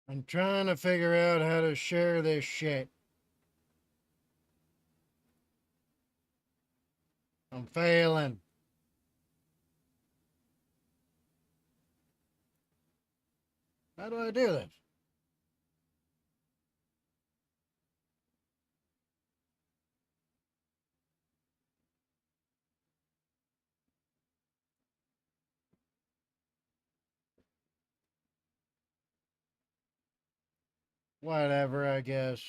I'm trying to figure out how to share this shit. I'm failing. How do I do this? Whatever, I guess.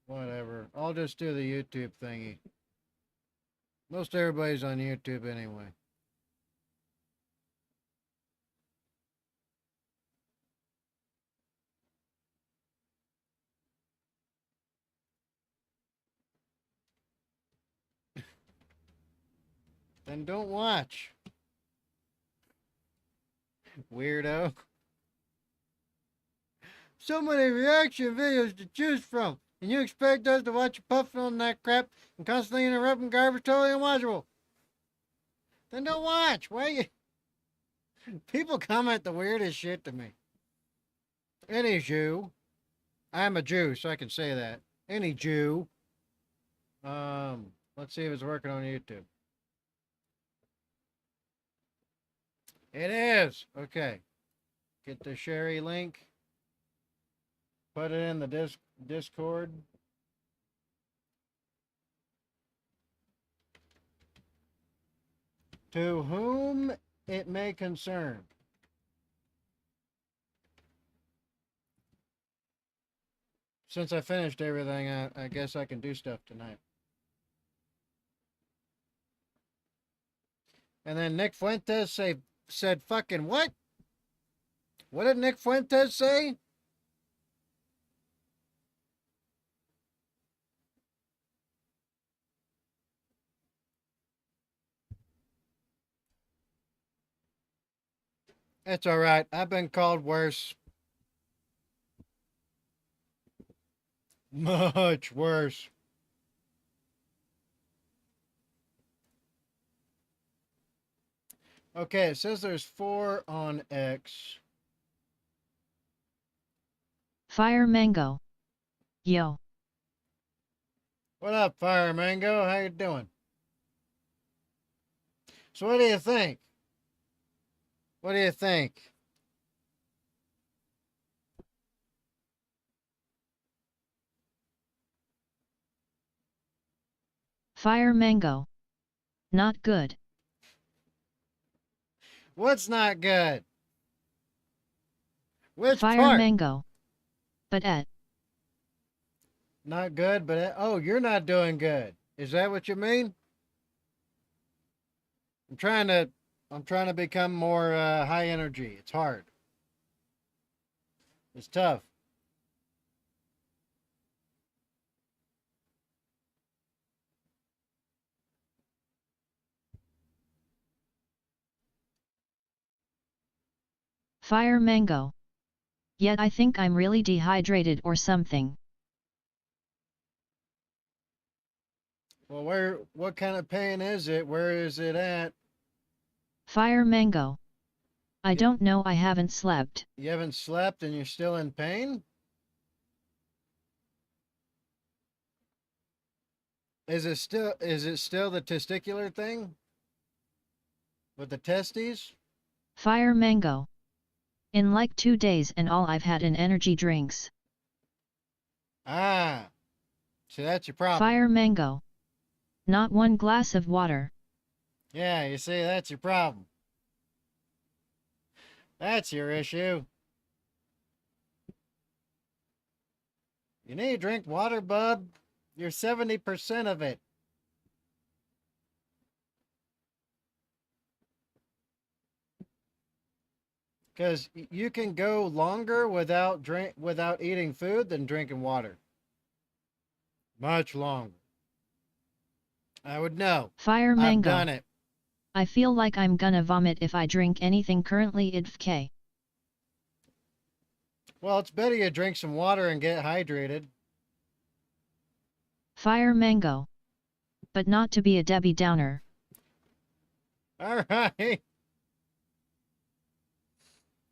Whatever. I'll just do the YouTube thingy. Most everybody's on YouTube anyway. Then don't watch. Weirdo. So many reaction videos to choose from, and you expect us to watch you puffing on that crap and constantly interrupting garbage totally unwatchable. Then don't watch. Why you? People comment the weirdest shit to me. Any Jew. I'm a Jew, so I can say that. Any Jew. Let's see if it's working on YouTube. It is. Okay. Get the Sherry link. Put it in the Discord. To whom it may concern. Since I finished everything, I guess I can do stuff tonight. And then Nick Fuentes said fucking what? What did Nick Fuentes say? It's all right. I've been called worse. Much worse. Okay, it says there's 4 on X. Fire Mango. Yo. What up, Fire Mango? How you doing? So what do you think? What do you think? Fire Mango. Not good. What's not good? Which Fire part? Mango. But Not good, but oh, you're not doing good. Is that what you mean? I'm trying to I'm trying to become more high energy. It's hard. It's tough. Fire Mango. Yet I think I'm really dehydrated or something. Well, what kind of pain is it? Where is it at? Fire Mango. I You, don't know, I haven't slept. you haven't slept and you're still in pain? Is it still the testicular thing? With the testes? Fire Mango. In like 2 days and all I've had in energy drinks. Ah. So that's your problem. Fire Mango. Not 1 glass of water. Yeah, you see, that's your problem. That's your issue. You need to drink water, bub. You're 70% of it. Because you can go longer without eating food than drinking water. Much longer. I would know. Fire I've Mango. done it. I feel like I'm gonna vomit if I drink anything currently IDFK. Well, it's better you drink some water and get hydrated. Fire Mango. But not to be a Debbie Downer. All right.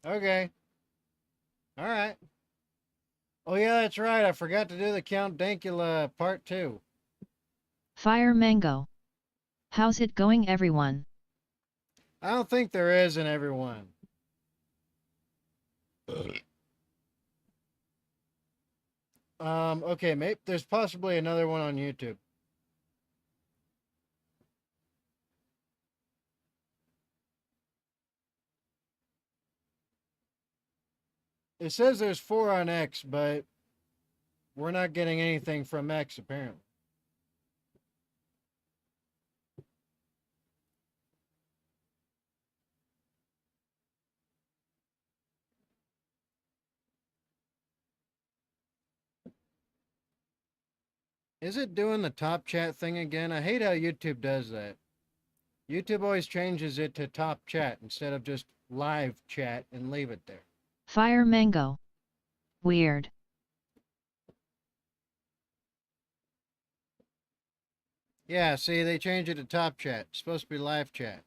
Okay. All right. Oh yeah, that's right. I forgot to do the Count Dankula part 2. Fire Mango. How's it going, everyone? I don't think there is in everyone. Okay, maybe there's possibly another one on YouTube. It says there's 4 on X, but we're not getting anything from X apparently. Is it doing the top chat thing again? I hate how YouTube does that. YouTube always changes it to top chat instead of just live chat and leave it there. Fire Mango. Weird. Yeah, see, they change it to top chat. It's supposed to be live chat.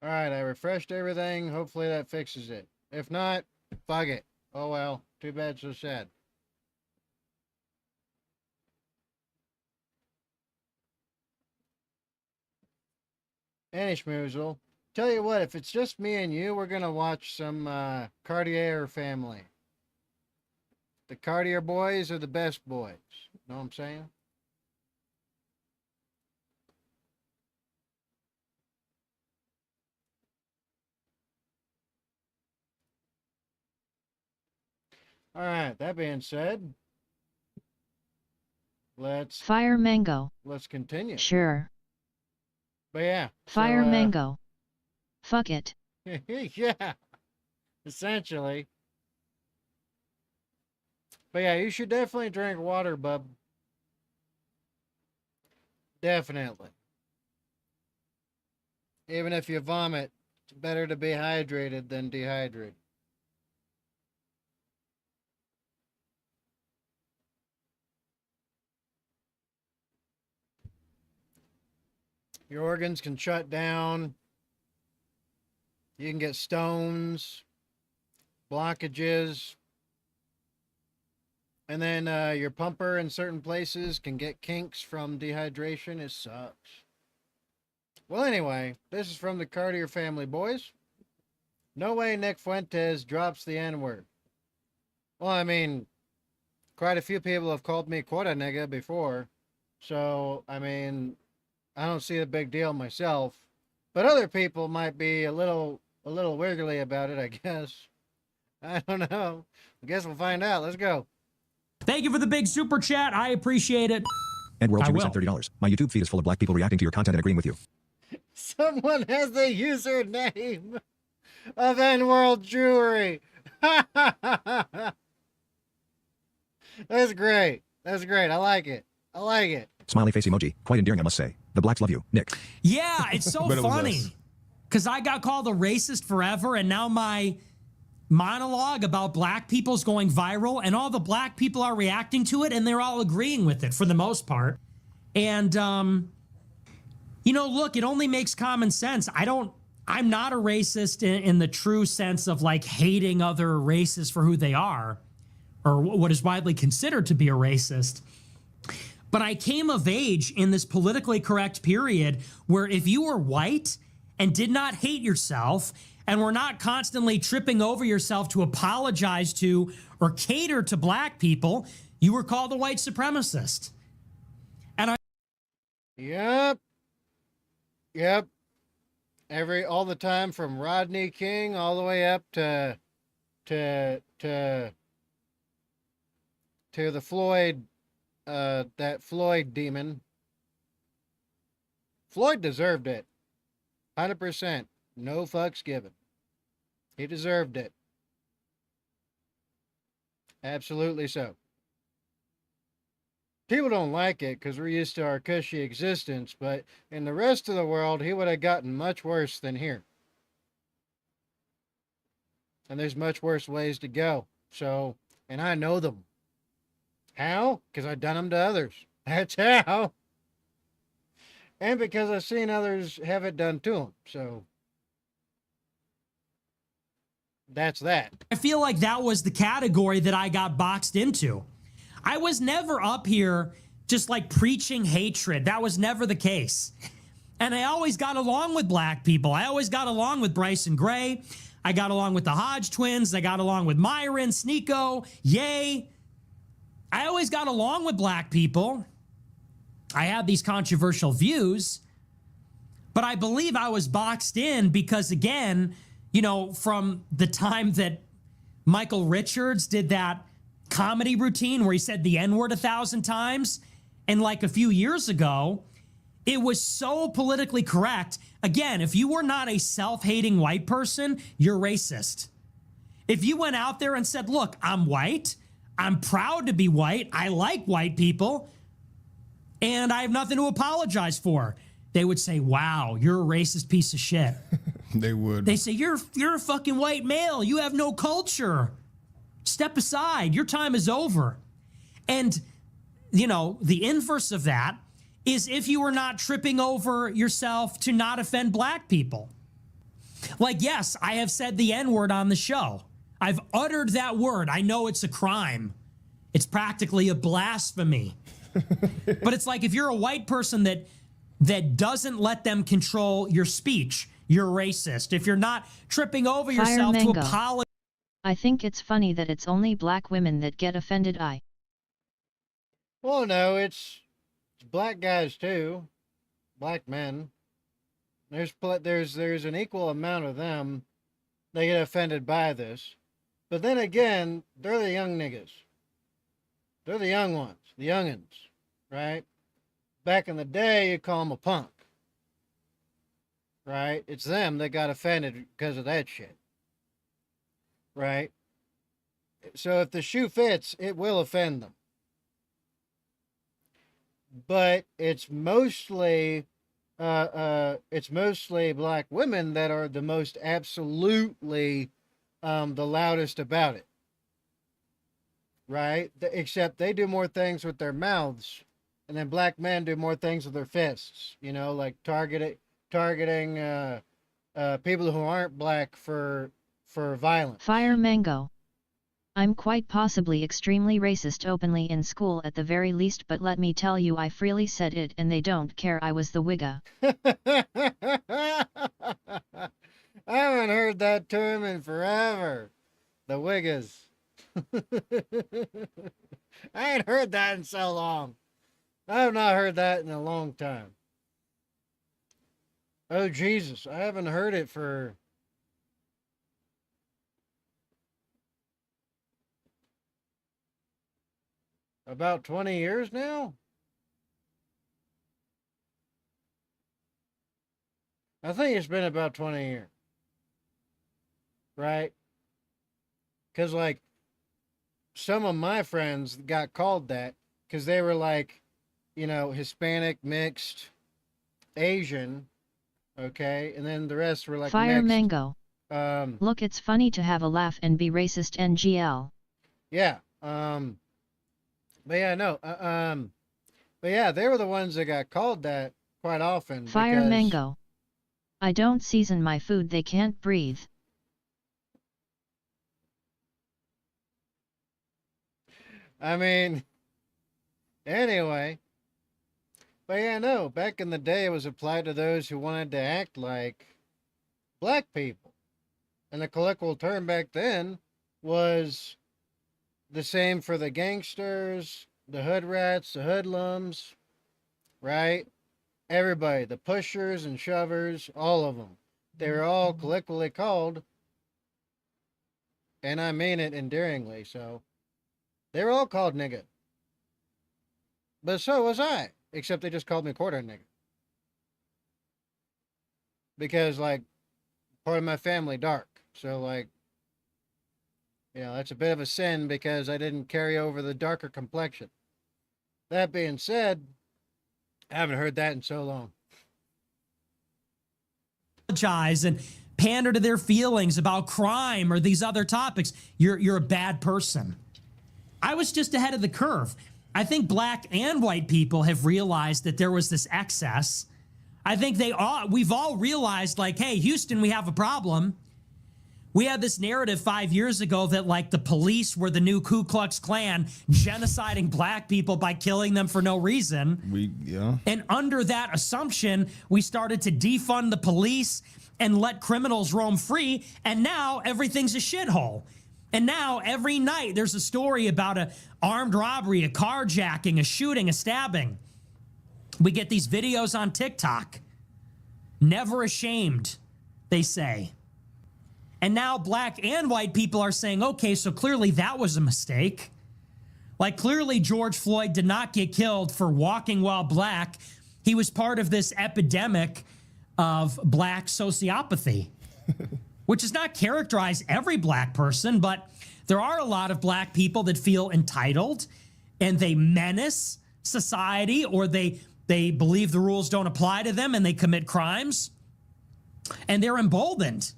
All right, I refreshed everything. Hopefully that fixes it. If not, fuck it. Oh well, too bad, so sad. Any schmoozle. Tell you what, if it's just me and you, we're gonna watch some Cartier family. The Cartier boys are the best boys. Know what I'm saying? All right, that being said, let's Fire Mango. continue. Sure. But yeah. Fire Mango. Fuck it. Yeah. Essentially. But yeah, you should definitely drink water, bub. Definitely. Even if you vomit, it's better to be hydrated than dehydrated. Your organs can shut down. You can get stones, blockages, and then your pumper in certain places can get kinks from dehydration. It sucks. Well, anyway, this is from the Cartier family, boys. No way Nick Fuentes drops the N word. Well, I mean, quite a few people have called me quota nigga before. So, I mean, I don't see a big deal myself. But other people might be a little wiggly about it, I guess. I don't know. I guess we'll find out. Let's go. Thank you for the big super chat. I appreciate it. And World, you resent $30. My YouTube feed is full of black people reacting to your content and agreeing with you. Someone has the username of N-World Jewelry. That's great. That's great. I like it. I like it. Smiley face emoji. Quite endearing, I must say. The blacks love you. Nick. Yeah, it's so funny. Because I got called a racist forever, and now my monologue about black people's going viral, and all the black people are reacting to it, and they're all agreeing with it for the most part. And, you know, look, it only makes common sense. I'm not a racist in the true sense of like hating other races for who they are, or what is widely considered to be a racist. But I came of age in this politically correct period where if you were white and did not hate yourself and were not constantly tripping over yourself to apologize to or cater to black people, you were called a white supremacist. And Yep. All the time from Rodney King all the way up to the Floyd, that Floyd demon. Floyd deserved it. 100%. No fucks given. He deserved it. Absolutely so. People don't like it because we're used to our cushy existence, but in the rest of the world, he would have gotten much worse than here. And there's much worse ways to go. So, and I know them. How? Because I've done them to others. That's how. And because I've seen others have it done to them. So, that's that. I feel like that was the category that I got boxed into. I was never up here just like preaching hatred. That was never the case. And I always got along with black people. I always got along with Bryson Gray. I got along with the Hodge twins. I got along with Myron, Sneeko, Yay. I always got along with black people. I had these controversial views, but I believe I was boxed in because, again, you know, from the time that Michael Richards did that comedy routine where he said the N-word 1,000 times, and like a few years ago, it was so politically correct. Again, if you were not a self-hating white person, you're racist. If you went out there and said, look, I'm white, I'm proud to be white, I like white people, and I have nothing to apologize for, they would say, wow, you're a racist piece of shit. They would. They say, you're a fucking white male. You have no culture. Step aside. Your time is over. And, you know, the inverse of that is if you were not tripping over yourself to not offend black people. Like, yes, I have said the N-word on the show. I've uttered that word. I know it's a crime. It's practically a blasphemy. But it's like if you're a white person that doesn't let them control your speech, you're racist. If you're not tripping over yourself to apologize. I think it's funny that it's only black women that get offended. Well, no, it's black guys too, black men. There's an equal amount of them that get offended by this, but then again, they're the young niggas. They're the young ones, the youngins, right? Back in the day, you call them a punk, right? It's them that got offended because of that shit, right? So if the shoe fits, it will offend them. But it's mostly black women that are the most absolutely the loudest about it, right? Except they do more things with their mouths, and then black men do more things with their fists. You know, like targeting people who aren't black for violence. Fire Mango. I'm quite possibly extremely racist openly in school at the very least, but let me tell you I freely said it and they don't care. I was the Wigga. I haven't heard that term in forever. The Wiggas. I ain't heard that in so long. I have not heard that in a long time. Oh, Jesus. I haven't heard it for... about 20 years now? I think it's been about 20 years. Right? Because, like, some of my friends got called that because they were, like, you know, Hispanic, mixed, Asian, okay? And then the rest were, like, Fire mixed. Mango. Look, it's funny to have a laugh and be racist NGL. Yeah. But yeah, no. But yeah, they were the ones that got called that quite often. Fire Mango. I don't season my food, they can't breathe. I mean, anyway. But yeah, no, back in the day it was applied to those who wanted to act like black people. And the colloquial term back then was the same for the gangsters, the hood rats, the hoodlums, right? Everybody, the pushers and shovers, all of them. They were all colloquially called, and I mean it endearingly, so they were all called nigga. But so was I, except they just called me quarter nigga. Because, like, part of my family dark, so, like, you know, that's a bit of a sin because I didn't carry over the darker complexion. That being said, I haven't heard that in so long. Apologize and pander to their feelings about crime or these other topics. You're a bad person. I was just ahead of the curve. I think black and white people have realized that there was this excess. I think we've all realized, like, hey, Houston, we have a problem. We had this narrative 5 years ago that, like, the police were the new Ku Klux Klan, genociding black people by killing them for no reason. And under that assumption, we started to defund the police and let criminals roam free. And now everything's a shithole. And now every night there's a story about an armed robbery, a carjacking, a shooting, a stabbing. We get these videos on TikTok. Never ashamed, they say. And now black and white people are saying, okay, so clearly that was a mistake. Like, clearly George Floyd did not get killed for walking while black. He was part of this epidemic of black sociopathy, which does not characterize every black person, but there are a lot of black people that feel entitled and they menace society, or they believe the rules don't apply to them and they commit crimes and they're emboldened.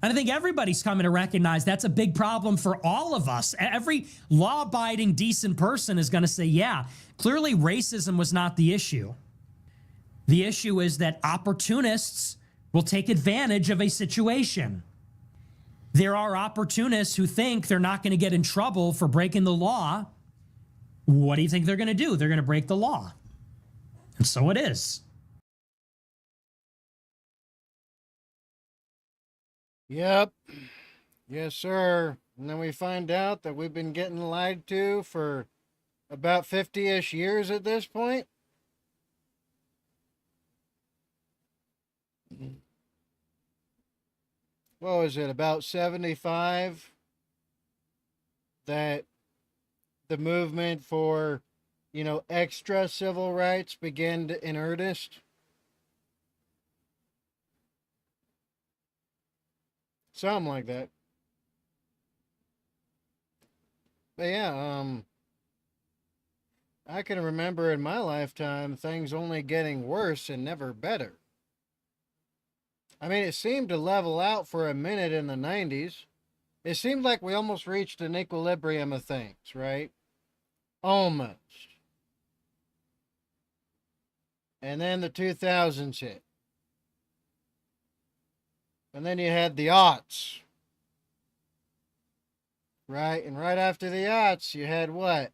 And I think everybody's coming to recognize that's a big problem for all of us. Every law-abiding, decent person is going to say, yeah, clearly racism was not the issue. The issue is that opportunists will take advantage of a situation. There are opportunists who think they're not going to get in trouble for breaking the law. What do you think they're going to do? They're going to break the law. And so it is. Yep. Yes, sir. And then we find out that we've been getting lied to for about 50-ish years at this point. What was it, about 75? That the movement for, extra civil rights began in earnest. Something like that. But yeah, I can remember in my lifetime things only getting worse and never better. I mean, it seemed to level out for a minute in the 90s. It seemed like we almost reached an equilibrium of things, right? Almost. And then the 2000s hit. And then you had the aughts. Right? And right after the aughts, you had what?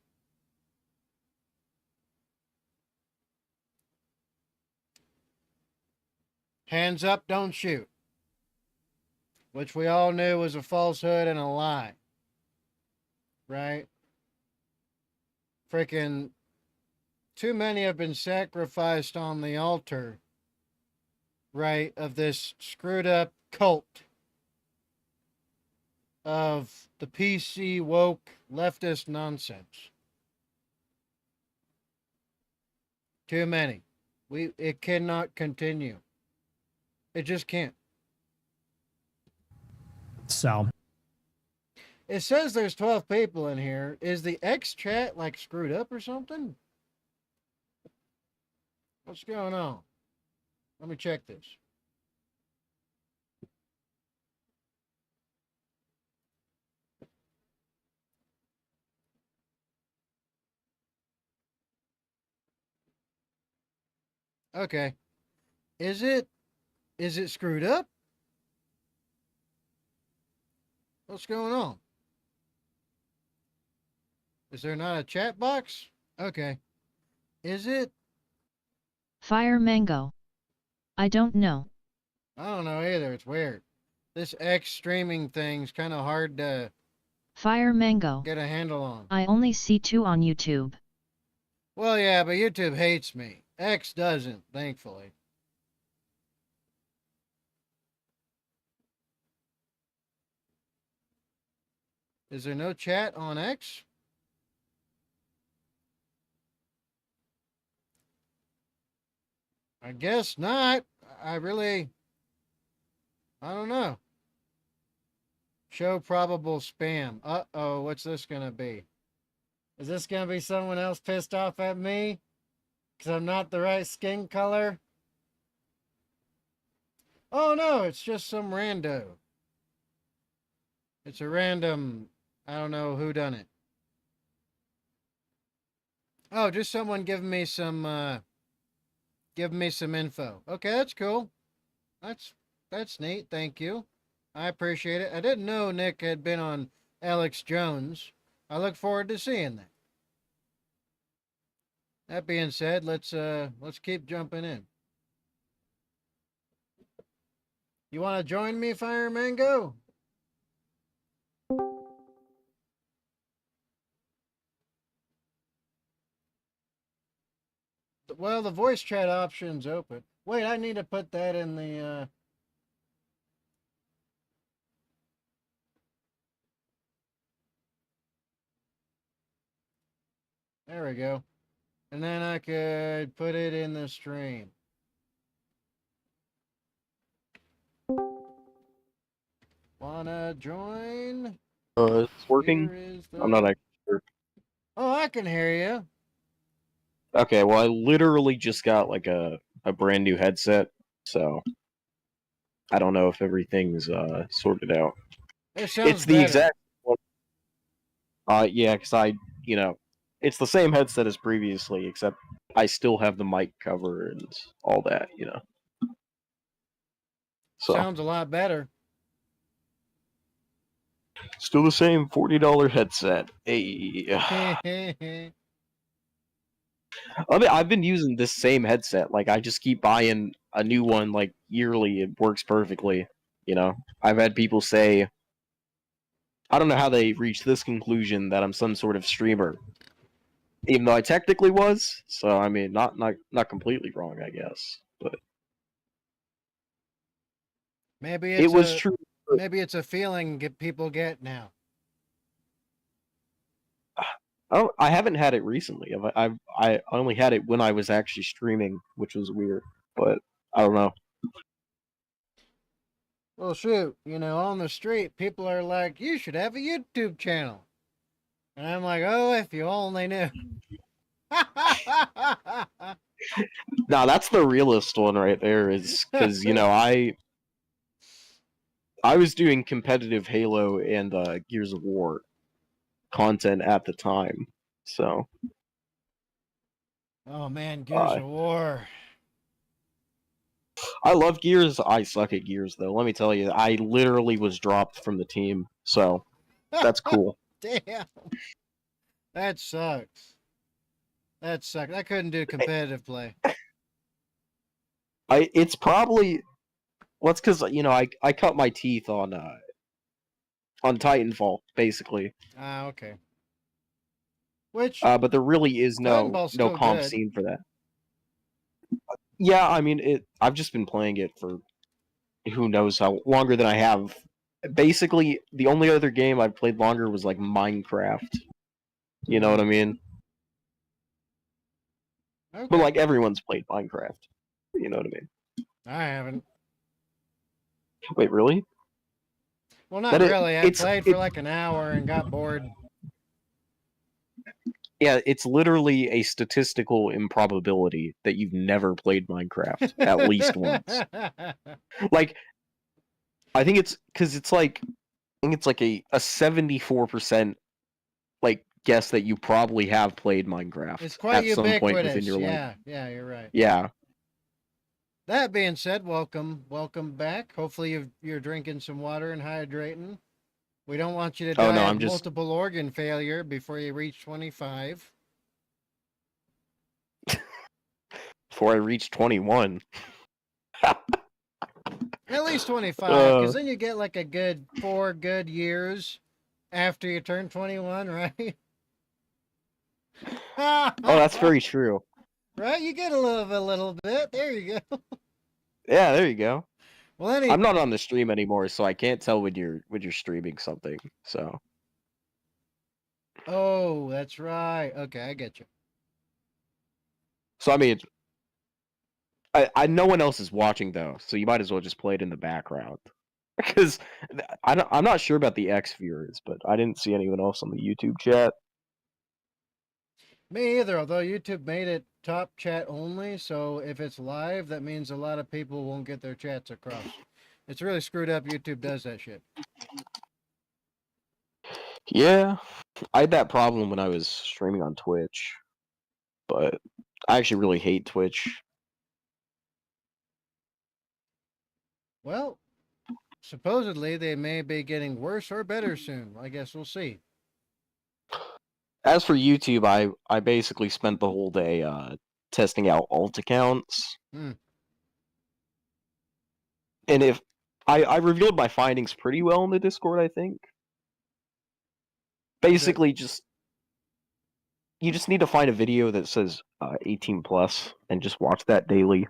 Hands up, don't shoot. Which we all knew was a falsehood and a lie. Right? Freaking too many have been sacrificed on the altar, right, of this screwed up cult of the PC woke leftist nonsense. Too many. It cannot continue. It just can't. So it says there's 12 people in here. Is the X chat like screwed up or something? What's going on? Let me check this. Okay. Is it screwed up? What's going on? Is there not a chat box? Okay. Is it? Fire Mango. I don't know. I don't know either. It's weird. This X streaming thing's kind of hard to Fire Mango. get a handle on. I only see 2 on YouTube. Well, yeah, but YouTube hates me. X doesn't, thankfully. Is there no chat on X? I guess not. I don't know. Show probable spam. Uh-oh, what's this gonna be? Is this gonna be someone else pissed off at me? Because I'm not the right skin color? Oh no, it's just some rando. It's a random, I don't know who done it. Oh, just someone giving me some info. Okay, that's cool. That's neat. Thank you. I appreciate it. I didn't know Nick had been on Alex Jones. I look forward to seeing that. That being said, let's keep jumping in. You want to join me, Fire Mango? Well, the voice chat option's open. Wait, I need to put that in the there we go. And then I could put it in the stream. Wanna join? It's working. I'm not actually sure. Oh, I can hear you. Okay, well, I literally just got like a brand new headset, so I don't know if everything's sorted out. It sounds It's the better. exact one. Yeah, because it's the same headset as previously, except I still have the mic cover and all that, So Sounds a lot better. still the same $40 headset. Hey. I mean, I've been using this same headset. Like, I just keep buying a new one, like, yearly. It works perfectly, I've had people say, I don't know how they reached this conclusion that I'm some sort of streamer. Even though I technically was, so, I mean, not completely wrong, I guess. But Maybe it was true. Maybe it's a feeling people get now. Oh, I haven't had it recently. I only had it when I was actually streaming, which was weird. But I don't know. Well, shoot, on the street, people are like, you should have a YouTube channel. And I'm like, oh, if you only knew. Nah, that's the realest one right there, is because, I was doing competitive Halo and Gears of War content at the time, so. Oh man, Gears of War. I love Gears. I suck at Gears, though. Let me tell you, I literally was dropped from the team, so that's cool. Damn. That sucks. That sucks. I couldn't do competitive play. It's probably... Well, it's because, I cut my teeth on Titanfall, basically. Ah, okay. Which... but there really is no comp good. scene for that. Yeah, I mean, I've just been playing it for who knows how longer than I have. Basically, the only other game I've played longer was, like, Minecraft. You know what I mean? Okay. But, like, everyone's played Minecraft. You know what I mean? I haven't. Wait, really? Well, not really. I played for like an hour and got bored. Yeah, it's literally a statistical improbability that you've never played Minecraft at least once. Like, I think it's because it's like, I think it's like a 74% like guess that you probably have played Minecraft it's quite at some point ubiquitous. within your life. Yeah, you're right. Yeah. That being said, welcome back. Hopefully you're drinking some water and hydrating. We don't want you to die of multiple organ failure before you reach 25. Before I reach 21. At least 25, because then you get like a good 4 good years after you turn 21, right? Oh, that's very true. Right? You get a little bit. There you go. Yeah, there you go. Well, I'm not on the stream anymore, so I can't tell when you're streaming something. So. Oh, that's right. Okay, I get you. So I mean, no one else is watching though, so you might as well just play it in the background. Because I'm not sure about the X viewers, but I didn't see anyone else on the YouTube chat. Me either, although YouTube made it top chat only, so if it's live, that means a lot of people won't get their chats across. It's really screwed up. YouTube does that shit. Yeah, I had that problem when I was streaming on Twitch, but I actually really hate Twitch. Well, supposedly they may be getting worse or better soon. I guess we'll see. As for YouTube, I basically spent the whole day testing out alt accounts. Hmm. And if I revealed my findings pretty well in the Discord, I think. Basically, you just need to find a video that says 18 plus and just watch that daily,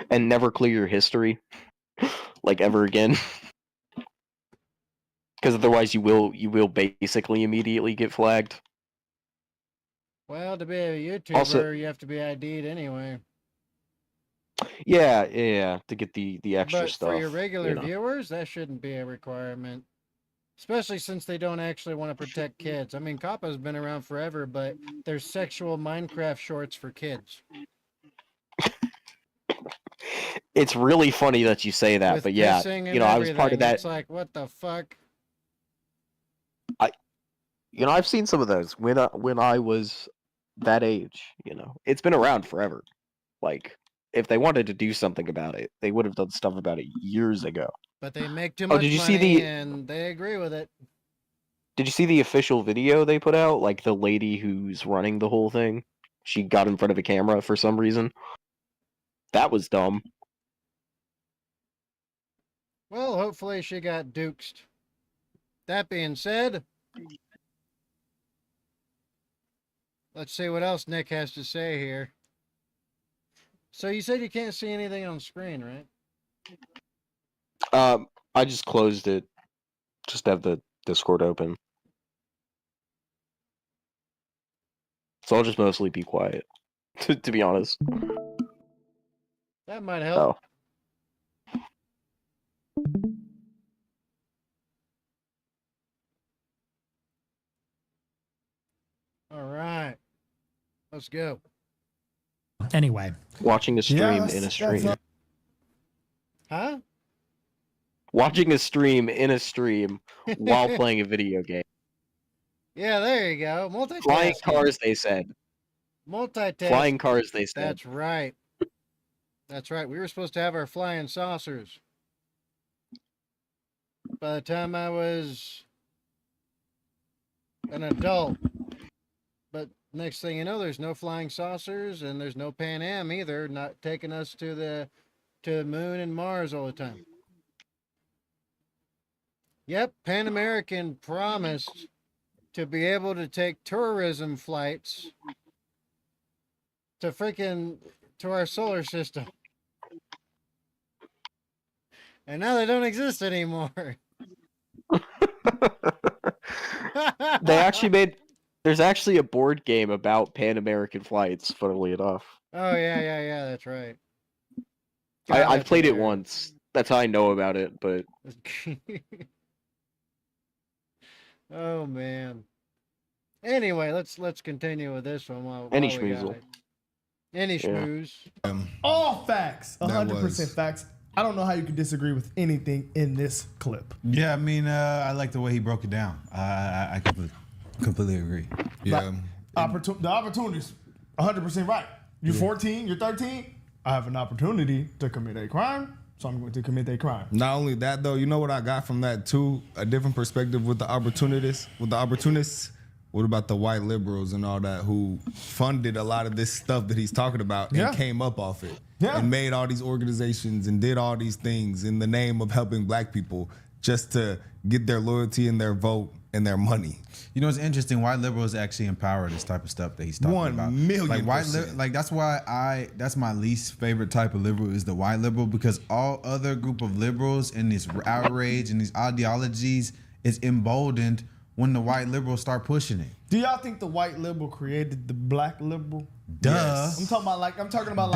and never clear your history, like ever again. Because otherwise, you will basically immediately get flagged. Well, to be a YouTuber, Also- you have to be ID'd anyway. Yeah, to get the extra But stuff. for your regular you know. viewers, that shouldn't be a requirement. Especially since they don't actually want to protect kids. I mean, COPPA's been around forever, but there's sexual Minecraft shorts for kids. It's really funny that you say that, With but yeah, pissing and you know, I was part of everything. that. It's like, what the fuck? You know, I've seen some of those when I was that age. You know, it's been around forever. Like, if they wanted to do something about it, they would have done stuff about it years ago. But they make too Oh, much did you money see the- and they agree with it. Did you see the official video they put out? Like the lady who's running the whole thing, she got in front of a camera for some reason. That was dumb. Well, hopefully she got duked. That being said, let's see what else Nick has to say here. So you said you can't see anything on screen, right? I just closed it. Just have the Discord open. So I'll just mostly be quiet, to be honest. That might help. Oh. All right. Let's go. Anyway, Watching a stream Yes, in a that's stream. not- Huh? Watching a stream in a stream while playing a video game. Yeah, there you go. Multitasking. Flying cars, they said. Multitasking. Flying cars, they said. That's right. That's right. We were supposed to have our flying saucers. By the time I was an adult. But next thing you know, there's no flying saucers and there's no Pan Am either, not taking us to the moon and Mars all the time. Yep, Pan American promised to be able to take tourism flights to our solar system. And now they don't exist anymore. They actually there's actually a board game about Pan American flights, funnily enough. Oh yeah, that's right. I've played it once. That's how I know about it, but Oh man. Anyway, let's continue with this one while Any we got schmoozle. it. Any schmooze. All facts. That 100% was- facts. I don't know how you can disagree with anything in this clip. Yeah, I mean, I like the way he broke it down. I completely agree. Yeah. The opportunity's 100% right. You're 14, you're 13. I have an opportunity to commit a crime, so I'm going to commit a crime. Not only that, though, you know what I got from that too? A different perspective with the opportunists. What about the white liberals and all that who funded a lot of this stuff that he's talking about and Yeah. came up off it Yeah. and made all these organizations and did all these things in the name of helping black people just to get their loyalty and their vote and their money? You know, it's interesting. White liberals actually empower this type of stuff that he's talking 1 about. million like %. like that's why that's my least favorite type of liberal is the white liberal, because all other group of liberals and this outrage and these ideologies is emboldened when the white liberals start pushing it. Do y'all think the white liberal created the black liberal? Duh. I'm talking about like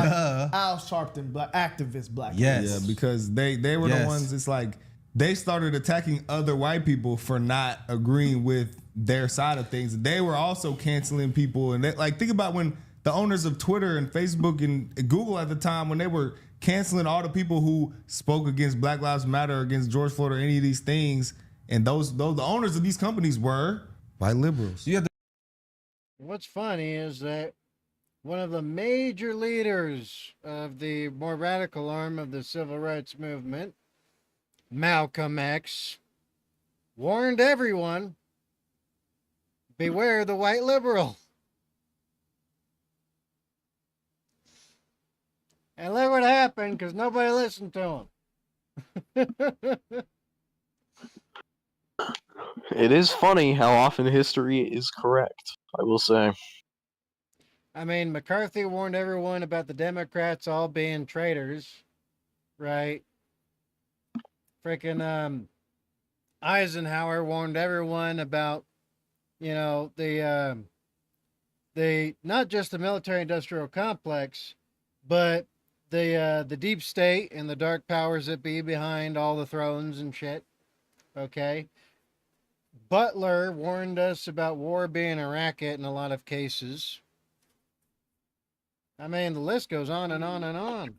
Duh. Al Sharpton, black activist black. Yes. Yeah, because they were the Yes. ones, it's like they started attacking other white people for not agreeing with their side of things. They were also canceling people, and like think about when the owners of Twitter and Facebook and Google at the time, when they were canceling all the people who spoke against Black Lives Matter, against George Floyd, or any of these things, and those the owners of these companies were white liberals. What's funny is that one of the major leaders of the more radical arm of the civil rights movement, Malcolm X, warned everyone, beware the white liberal. And look what happened, because nobody listened to him. It is funny how often history is correct, I will say. I mean, McCarthy warned everyone about the Democrats all being traitors, right? Freaking Eisenhower warned everyone about, you know, the not just the military-industrial complex, but the deep state and the dark powers that be behind all the thrones and shit. Okay. Butler warned us about war being a racket in a lot of cases. I mean, the list goes on and on and on.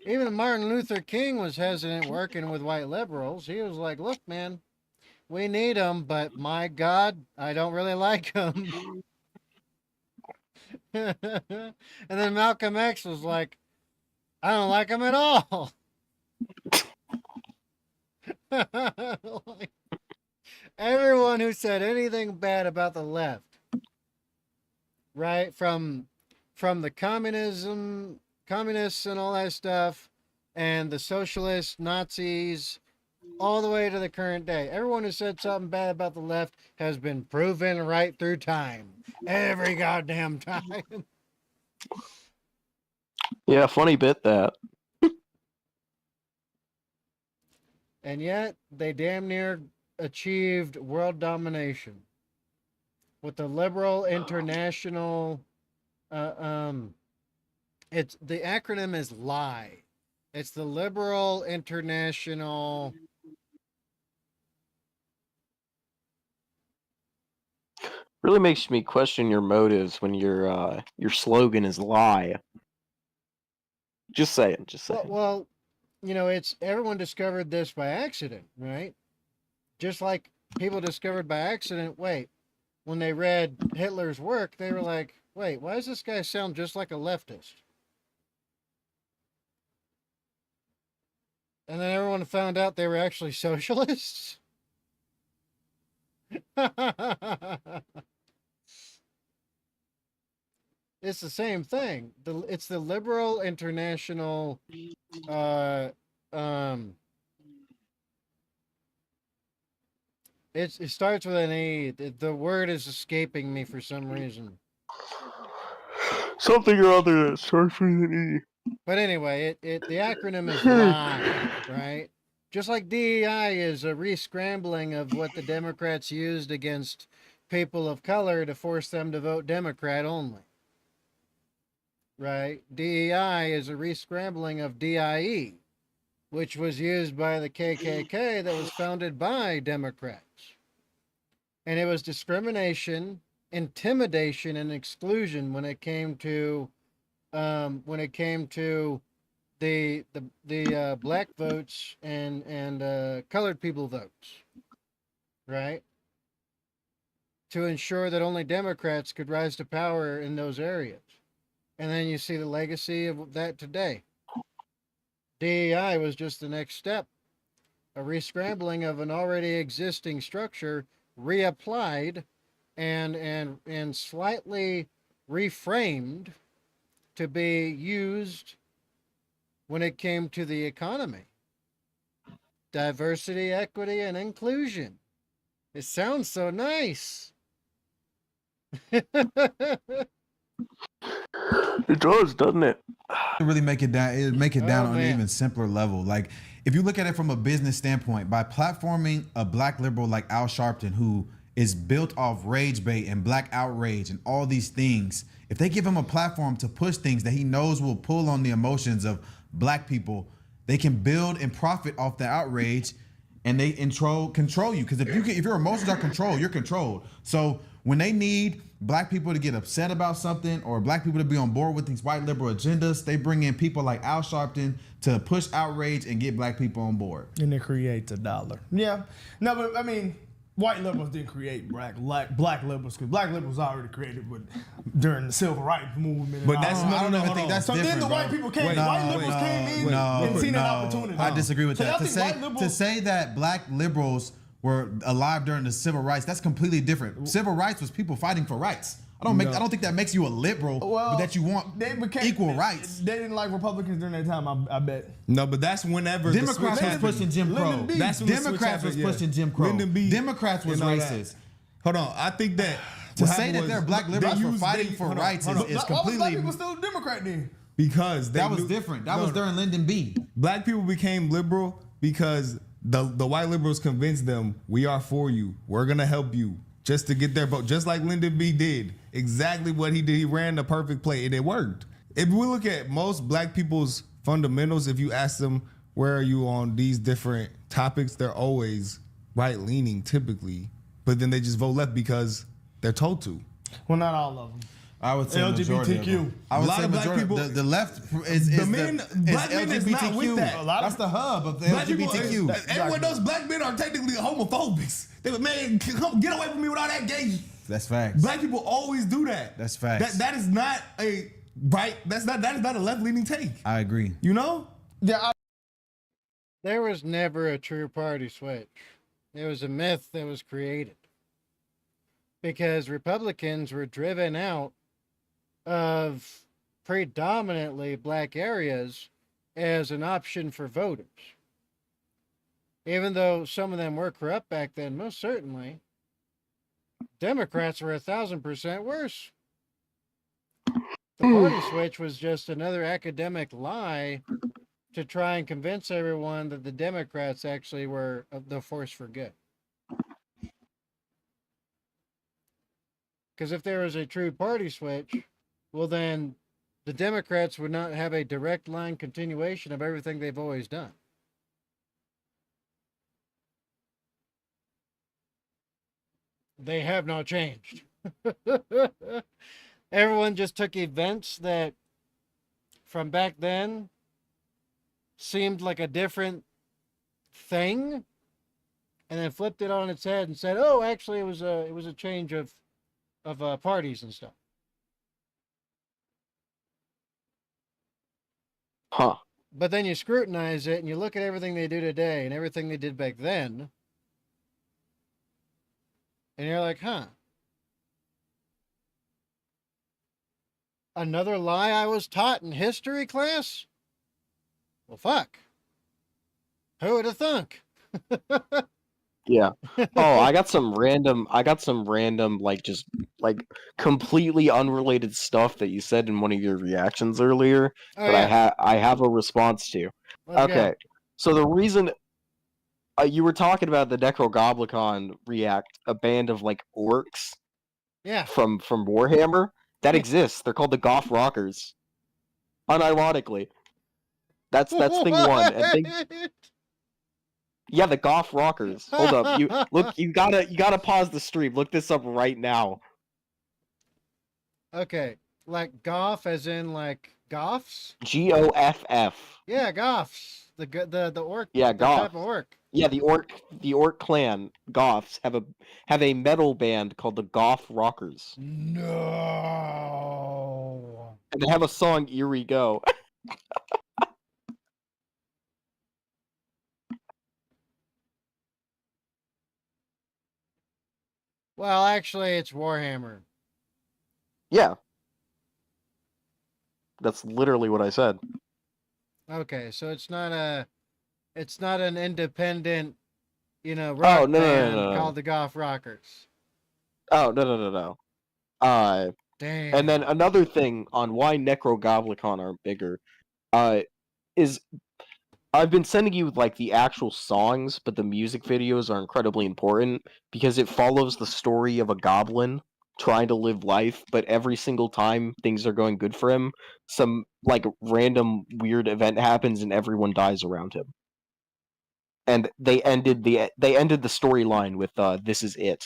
Even Martin Luther King was hesitant working with white liberals. He was like, look, man, we need them, but my God, I don't really like them. And then Malcolm X was like, I don't like them at all. Like, everyone who said anything bad about the left, right, from the communists and all that stuff, and the socialists, Nazis, all the way to the current day. Everyone who said something bad about the left has been proven right through time. Every goddamn time. Yeah, funny bit that. And yet, they damn near achieved world domination with the liberal international. It's the acronym is LIE. It's the Liberal International. Really makes me question your motives when your slogan is lie. Just saying. Well, you know, it's everyone discovered this by accident, right? Just like people discovered by accident. Wait, when they read Hitler's work, they were like, "Wait, why does this guy sound just like a leftist?" And then everyone found out they were actually socialists. It's the same thing. It's the Liberal International. It starts with an E. The word is escaping me for some reason. Something or other that starts with an E. But anyway, the acronym is LIE, right? Just like DEI is a re-scrambling of what the Democrats used against people of color to force them to vote Democrat only. Right? DEI is a re-scrambling of DIE, which was used by the KKK that was founded by Democrats. And it was discrimination, intimidation, and exclusion when it came to the black votes and colored people votes, right? To ensure that only Democrats could rise to power in those areas. And then you see the legacy of that today. DEI was just the next step, a re-scrambling of an already existing structure, reapplied and slightly reframed to be used when it came to the economy. Diversity, equity, and inclusion. It sounds so nice. It does, doesn't it? Really make it down. It make it down on an man. even simpler level. Like if you look at it from a business standpoint, by platforming a black liberal like Al Sharpton, who is built off rage bait and black outrage and all these things, if they give him a platform to push things that he knows will pull on the emotions of black people, they can build and profit off the outrage. and they control you. Because if your emotions are controlled, you're controlled. So when they need black people to get upset about something or black people to be on board with these white liberal agendas, they bring in people like Al Sharpton to push outrage and get black people on board. And it creates a dollar. Yeah. No, but I mean, white liberals didn't create black liberals, because black liberals already created during the civil rights movement. But that's I don't even think that's so. different, then the white bro. people came. Wait, white liberals came in and seen an opportunity. I disagree with So that. y'all think white liberals- To say that black liberals were alive during the civil rights, that's completely different. Civil rights was people fighting for rights. I don't think that makes you a liberal, but that you want equal rights. They didn't like Republicans during that time, I bet. No, but that's whenever Democrats was pushing Jim Crow. That's when the switch Democrats was happened, pushing Jim Crow. Lyndon B. Democrats was and all racist. that. Hold on, I think that To what say happened that was they're black liberals for fighting for rights is Why was black completely people still Democrat then? because that was different. That was during Lyndon B. Black people became liberal because the white liberals convinced them, we are for you, we're gonna help you, just to get their vote, just like Lyndon B did. Exactly what he did. He ran the perfect play and it worked. If we look at most black people's fundamentals, if you ask them where are you on these different topics, they're always right leaning typically, but then they just vote left because they're told to. Well, not all of them. I would say majority of them. I would say black majority. people- The left is black men is not with that. That's the hub of the Black people- LGBTQ. Everyone knows black men are technically homophobics. They would, man, come get away from me with all that gay. That's facts. Black people always do that. That's facts. That is not a right. That is not a left leaning take. I agree. You know? Yeah, There was never a true party switch. It was a myth that was created because Republicans were driven out of predominantly black areas as an option for voters. Even though some of them were corrupt back then, most certainly, Democrats were 1,000% worse. The party switch was just another academic lie to try and convince everyone that the Democrats actually were the force for good. Because if there was a true party switch, well then the Democrats would not have a direct line continuation of everything they've always done. They have not changed. Everyone just took events that from back then seemed like a different thing and then flipped it on its head and said, oh, actually it was a change of parties and stuff. Huh. But then you scrutinize it and you look at everything they do today and everything they did back then, and you're like, huh. Another lie I was taught in history class? Well, fuck. Who would have thunk? Yeah. Oh, I got some random like just like completely unrelated stuff that you said in one of your reactions earlier Oh, that yeah. I have a response to. Let's go. Okay. So the reason you were talking about the Necrogoblicon React, a band of like orcs Yeah. from Warhammer that exists. They're called the Goth Rockers. Unironically. That's thing one. And thing, yeah, the Goth Rockers. Hold up. You gotta pause the stream. Look this up right now. Okay. Like goth as in like goths? Goff. Yeah, goths. The orc. Yeah, the goth. type of orc. Yeah, the orc clan Goths have a metal band called the Goth Rockers. No. And they have a song "Here We Go." Well, actually, it's Warhammer. Yeah. That's literally what I said. Okay, so it's not an independent, rock no, band no. called the Goth Rockers. Oh, no. Damn. And then another thing on why Necrogoblicon aren't bigger, is I've been sending you like the actual songs, but the music videos are incredibly important because it follows the story of a goblin trying to live life, but every single time things are going good for him, some like random weird event happens and everyone dies around him. and they ended the storyline with "This Is It."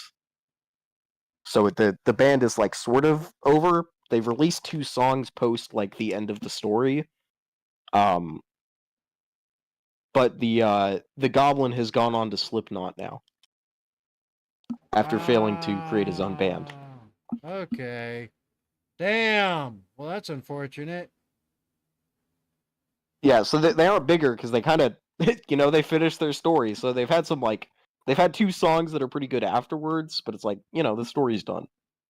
So the band is like sort of over. They've released 2 songs post like the end of the story. But the Goblin has gone on to Slipknot now after failing to create his own band. Okay. Damn. Well, that's unfortunate. Yeah, so they aren't bigger because they kind of, they finished their story. So they've had they've had 2 songs that are pretty good afterwards, but it's like, the story's done.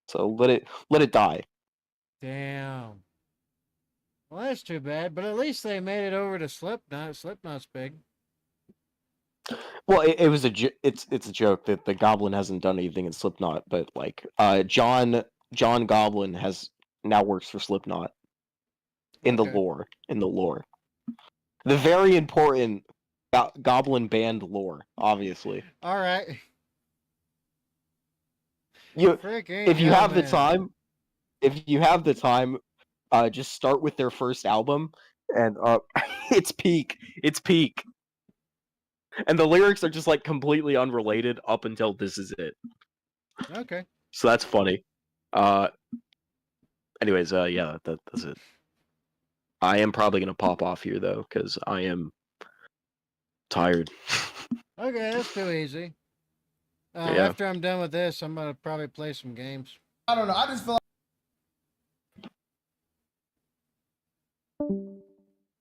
So let it die. Damn. Well, that's too bad, but at least they made it over to Slipknot. Slipknot's big. Well, it was it's a joke that the Goblin hasn't done anything in Slipknot, but like John Goblin now works for Slipknot in the lore. The very important Goblin band lore, obviously. All right. If you have the time, just start with their first album, and it's peak. It's peak. And the lyrics are just like completely unrelated up until "This Is It." Okay. So that's funny. Anyways, yeah, that's it. I am probably gonna pop off here though, because I am tired. Okay, that's too easy. Yeah. After I'm done with this, I'm gonna probably play some games. I don't know. I just feel like. All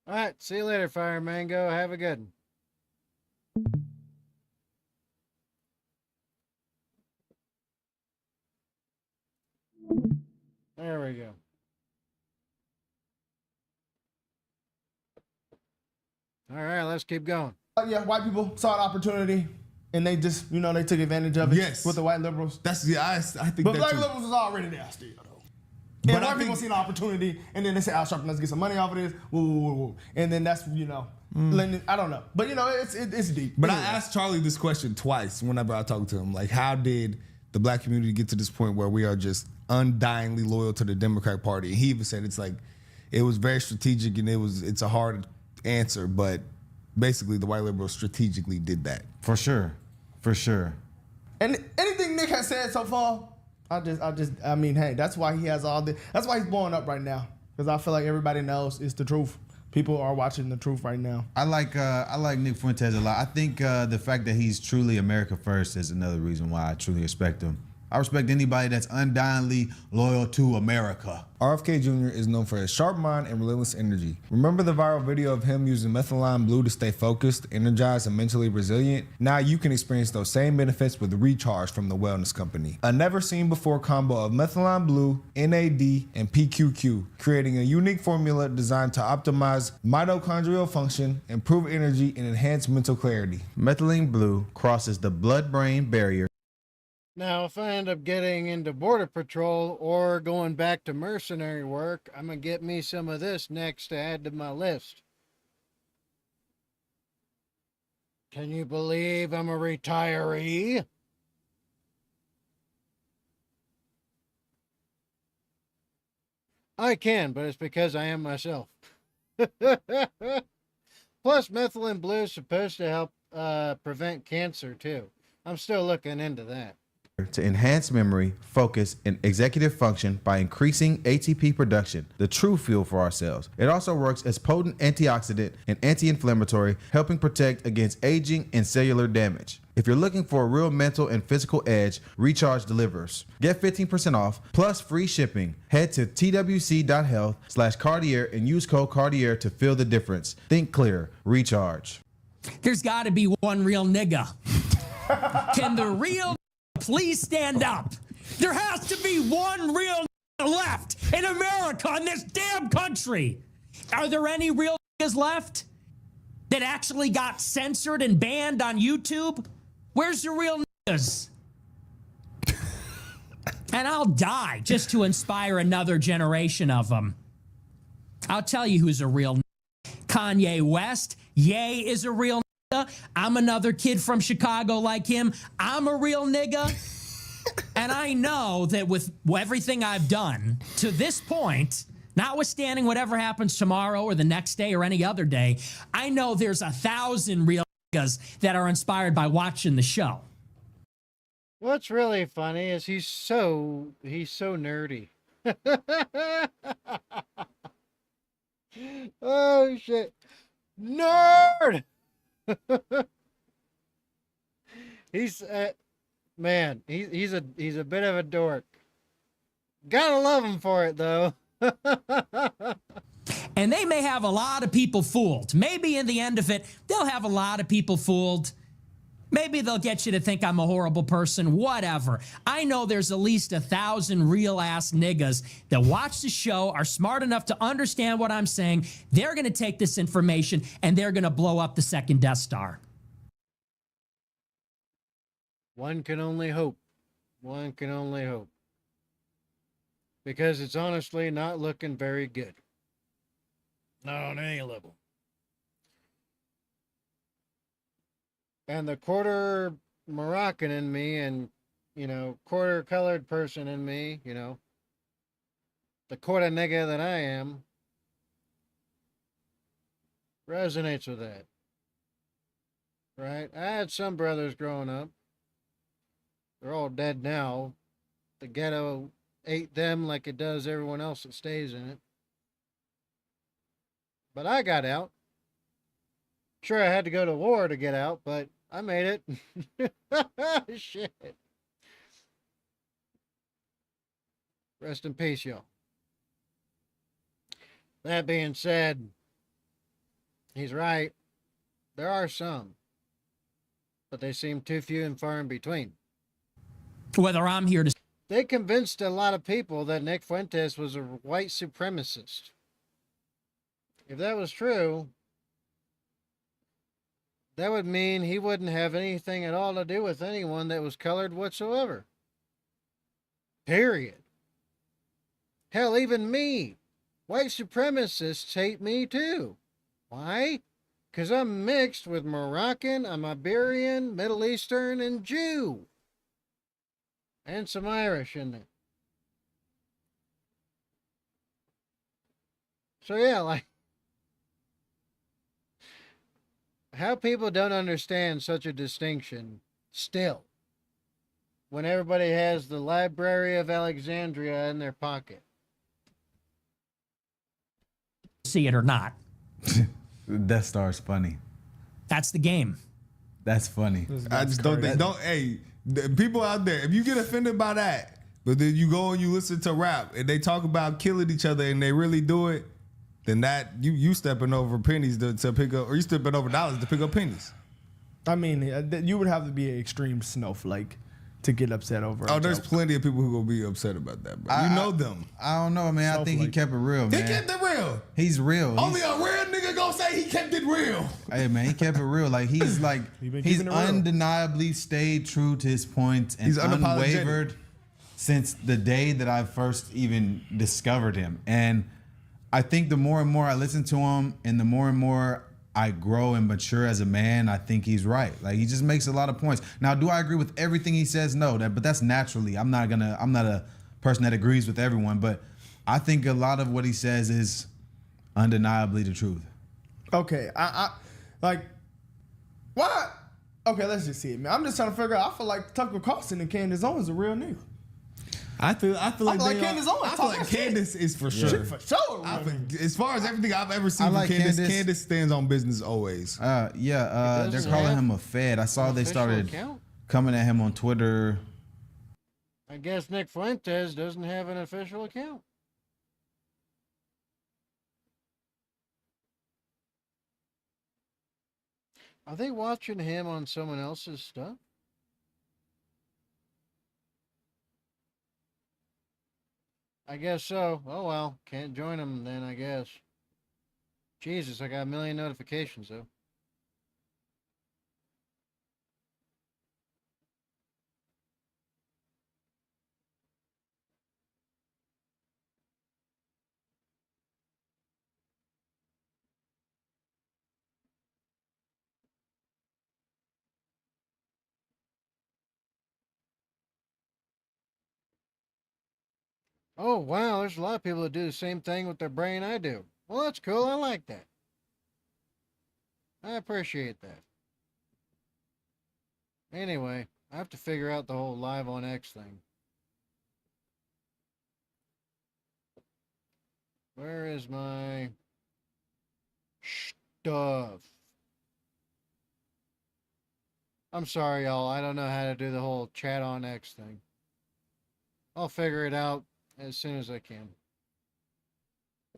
right. See you later, Fire Mango. Have a good one. There we go. All right, let's keep going. Yeah, white people saw an opportunity, and they just, they took advantage of it. Yes. With the white liberals. I think But that black too. liberals was already there still, though. But And I white people think- see an opportunity, and then they say, "Al Sharpton, let's get some money off of this." Woo. And then that's, I don't know. But, it's deep. But Anyway. I asked Charlie this question twice whenever I talked to him. Like, how did the black community get to this point where we are just undyingly loyal to the Democratic Party? And he even said it was very strategic, and it's a hard answer, but basically the white liberals strategically did that. For sure. And anything Nick has said so far, I mean, hey, that's why he has all this. That's why he's blowing up right now. Because I feel like everybody knows it's the truth. People are watching the truth right now. I like Nick Fuentes a lot. I think the fact that he's truly America first is another reason why I truly respect him. I respect anybody that's undyingly loyal to America. RFK Jr. is known for his sharp mind and relentless energy. Remember the viral video of him using methylene blue to stay focused, energized, and mentally resilient? Now you can experience those same benefits with Recharge from the Wellness Company. A never-seen-before combo of methylene blue, NAD, and PQQ, creating a unique formula designed to optimize mitochondrial function, improve energy, and enhance mental clarity. Methylene blue crosses the blood-brain barrier. Now, if I end up getting into Border Patrol or going back to mercenary work, I'm going to get me some of this next to add to my list. Can you believe I'm a retiree? I can, but it's because I am myself. Plus, methylene blue is supposed to help prevent cancer, too. I'm still looking into that. To enhance memory, focus, and executive function by increasing ATP production, the true fuel for our cells. It also works as potent antioxidant and anti-inflammatory, helping protect against aging and cellular damage. If you're looking for a real mental and physical edge, Recharge delivers. Get 15% off plus free shipping. Head to twc.health/Cartier and use code Cartier to feel the difference. Think clear. Recharge. There's got to be one real nigga. Can the real please stand up? There has to be one real left in America, in this damn country. Are there any real niggas left that actually got censored and banned on YouTube? Where's the real niggas? And I'll die just to inspire another generation of them. I'll tell you who's a real nigga. Kanye West. Ye is a real nigga. I'm another kid from Chicago like him. I'm a real nigga. And I know that with everything I've done to this point, notwithstanding whatever happens tomorrow or the next day or any other day, I know there's 1,000 real that are inspired by watching the show. What's really funny is he's so nerdy. Oh shit. Nerd. He's man, he's a bit of a dork. Gotta love him for it though. And they may have a lot of people fooled. Maybe in the end of it, they'll have a lot of people fooled. Maybe they'll get you to think I'm a horrible person, whatever. I know there's at least 1,000 real-ass niggas that watch the show, are smart enough to understand what I'm saying. They're going to take this information, and they're going to blow up the second Death Star. One can only hope. One can only hope. Because it's honestly not looking very good. Not on any level. And the quarter Moroccan in me and, quarter colored person in me, the quarter nigga that I am, resonates with that. Right? I had some brothers growing up. They're all dead now. The ghetto ate them like it does everyone else that stays in it. But I got out. Sure, I had to go to war to get out, but I made it. Shit. Rest in peace, y'all. That being said, he's right. There are some, but they seem too few and far in between. Whether I'm here to... They convinced a lot of people that Nick Fuentes was a white supremacist. If that was true, that would mean he wouldn't have anything at all to do with anyone that was colored whatsoever. Period. Hell, even me. White supremacists hate me too. Why? Because I'm mixed with Moroccan, I'm Iberian, Middle Eastern, and Jew. And some Irish in there. So yeah, like, how people don't understand such a distinction still, when everybody has the Library of Alexandria in their pocket. See it or not. Death Star's funny. That's the game. That's funny. I just don't think, hey, the people out there, if you get offended by that, but then you go and you listen to rap and they talk about killing each other and they really do it, then that you stepping over pennies to pick up, or you stepping over dollars to pick up pennies. I mean, you would have to be an extreme snowflake to get upset over. Oh, there's plenty of people who gonna be upset about that, bro. You know them. I don't know, man. I think he kept it real, man. He kept it real. He's real. Only a real nigga gonna say he kept it real. Hey, man, he kept it real. Like he's undeniably stayed true to his points and he's unwavered since the day that I first even discovered him. And I think the more and more I listen to him and the more and more I grow and mature as a man, I think he's right. Like he just makes a lot of points. Now, do I agree with everything he says? No, but that's naturally. I'm not a person that agrees with everyone, but I think a lot of what he says is undeniably the truth. Okay, I like why? Okay, let's just see it, man. I'm just trying to figure out. I feel like Tucker Carlson and Candace Owens are real niggas. I feel like Candace Owens. I feel like Candace is for sure. For sure. As far as everything I've ever seen from Candace stands on business always. They're calling him a fed. I saw they started coming at him on Twitter. I guess Nick Fuentes doesn't have an official account. Are they watching him on someone else's stuff? I guess so. Oh well, can't join them then, I guess. Jesus, I got a million notifications though. Oh, wow, there's a lot of people that do the same thing with their brain I do. Well, that's cool. I like that. I appreciate that. Anyway, I have to figure out the whole live on X thing. Where is my stuff? I'm sorry, y'all. I don't know how to do the whole chat on X thing. I'll figure it out as soon as I can.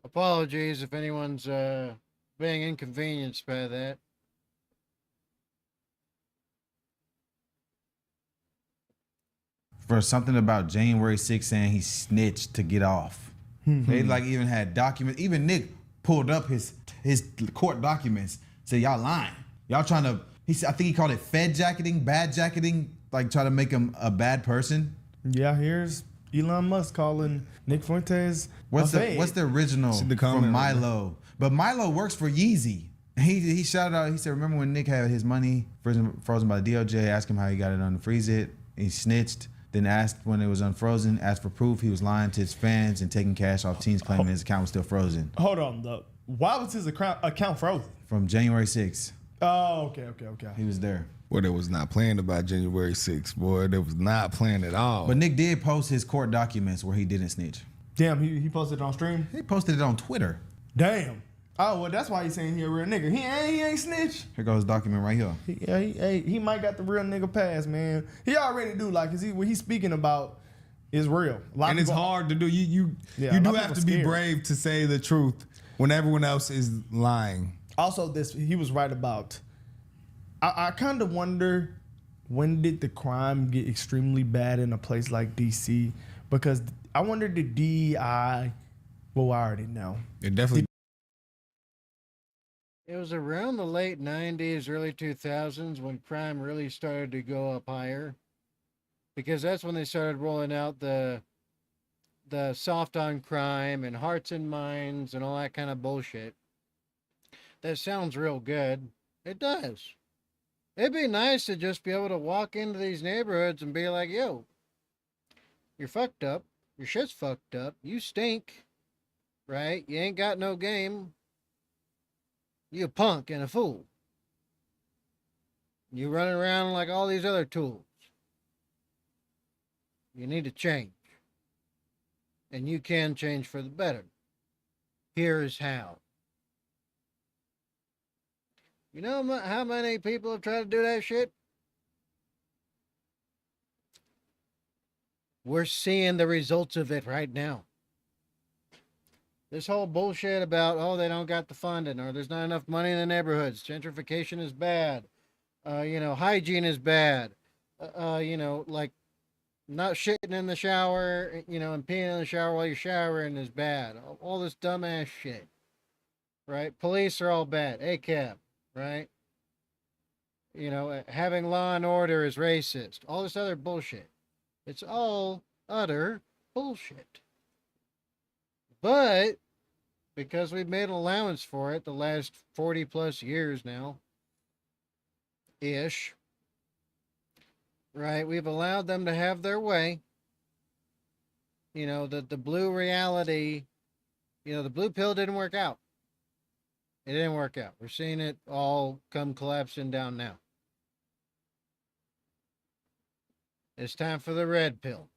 Apologies if anyone's being inconvenienced by that. For something about January 6th saying he snitched to get off. They like even had documents. Even Nick pulled up his court documents. Said y'all lying. Y'all trying to. I think he called it Fed jacketing, bad jacketing, like try to make him a bad person. Yeah, here's Elon Musk calling Nick Fuentes. What's the original from Milo? But Milo works for Yeezy. He shouted out. He said, "Remember when Nick had his money frozen by the DOJ? Asked him how he got it unfreeze it. He snitched. Then asked when it was unfrozen. Asked for proof. He was lying to his fans and taking cash off teens, claiming his account was still frozen. Hold on, though. Why was his account frozen? From January 6th. Oh, okay. He was there. Well, they was not playing about January 6th, boy. They was not playing at all. But Nick did post his court documents where he didn't snitch. Damn, he posted it on stream? He posted it on Twitter. Damn. Oh, well, that's why he's saying he a real nigga. He ain't snitch. Here goes the document right here. He might got the real nigga pass, man. He already do. Like, what he's speaking about is real. And it's hard to do. You do have to be brave to say the truth when everyone else is lying. Also, he was right about. I kind of wonder, when did the crime get extremely bad in a place like DC? Because I wonder the DEI. Well, I already know. It definitely. It was around the late 90s, early 2000s when crime really started to go up higher. Because that's when they started rolling out the soft on crime and hearts and minds and all that kind of bullshit. That sounds real good. It does. It'd be nice to just be able to walk into these neighborhoods and be like, yo, you're fucked up. Your shit's fucked up. You stink. Right? You ain't got no game. You a punk and a fool. You running around like all these other tools. You need to change. And you can change for the better. Here is how. You know how many people have tried to do that shit? We're seeing the results of it right now. This whole bullshit about, oh, they don't got the funding, or there's not enough money in the neighborhoods. Gentrification is bad. Hygiene is bad. Like not shitting in the shower, and peeing in the shower while you're showering is bad. All this dumbass shit. Right? Police are all bad. ACAB. Right? Having law and order is racist. All this other bullshit. It's all utter bullshit. But because we've made an allowance for it the last 40 plus years now, ish, right? We've allowed them to have their way. The blue reality, the blue pill didn't work out. It didn't work out. We're seeing it all come collapsing down now. It's time for the red pill.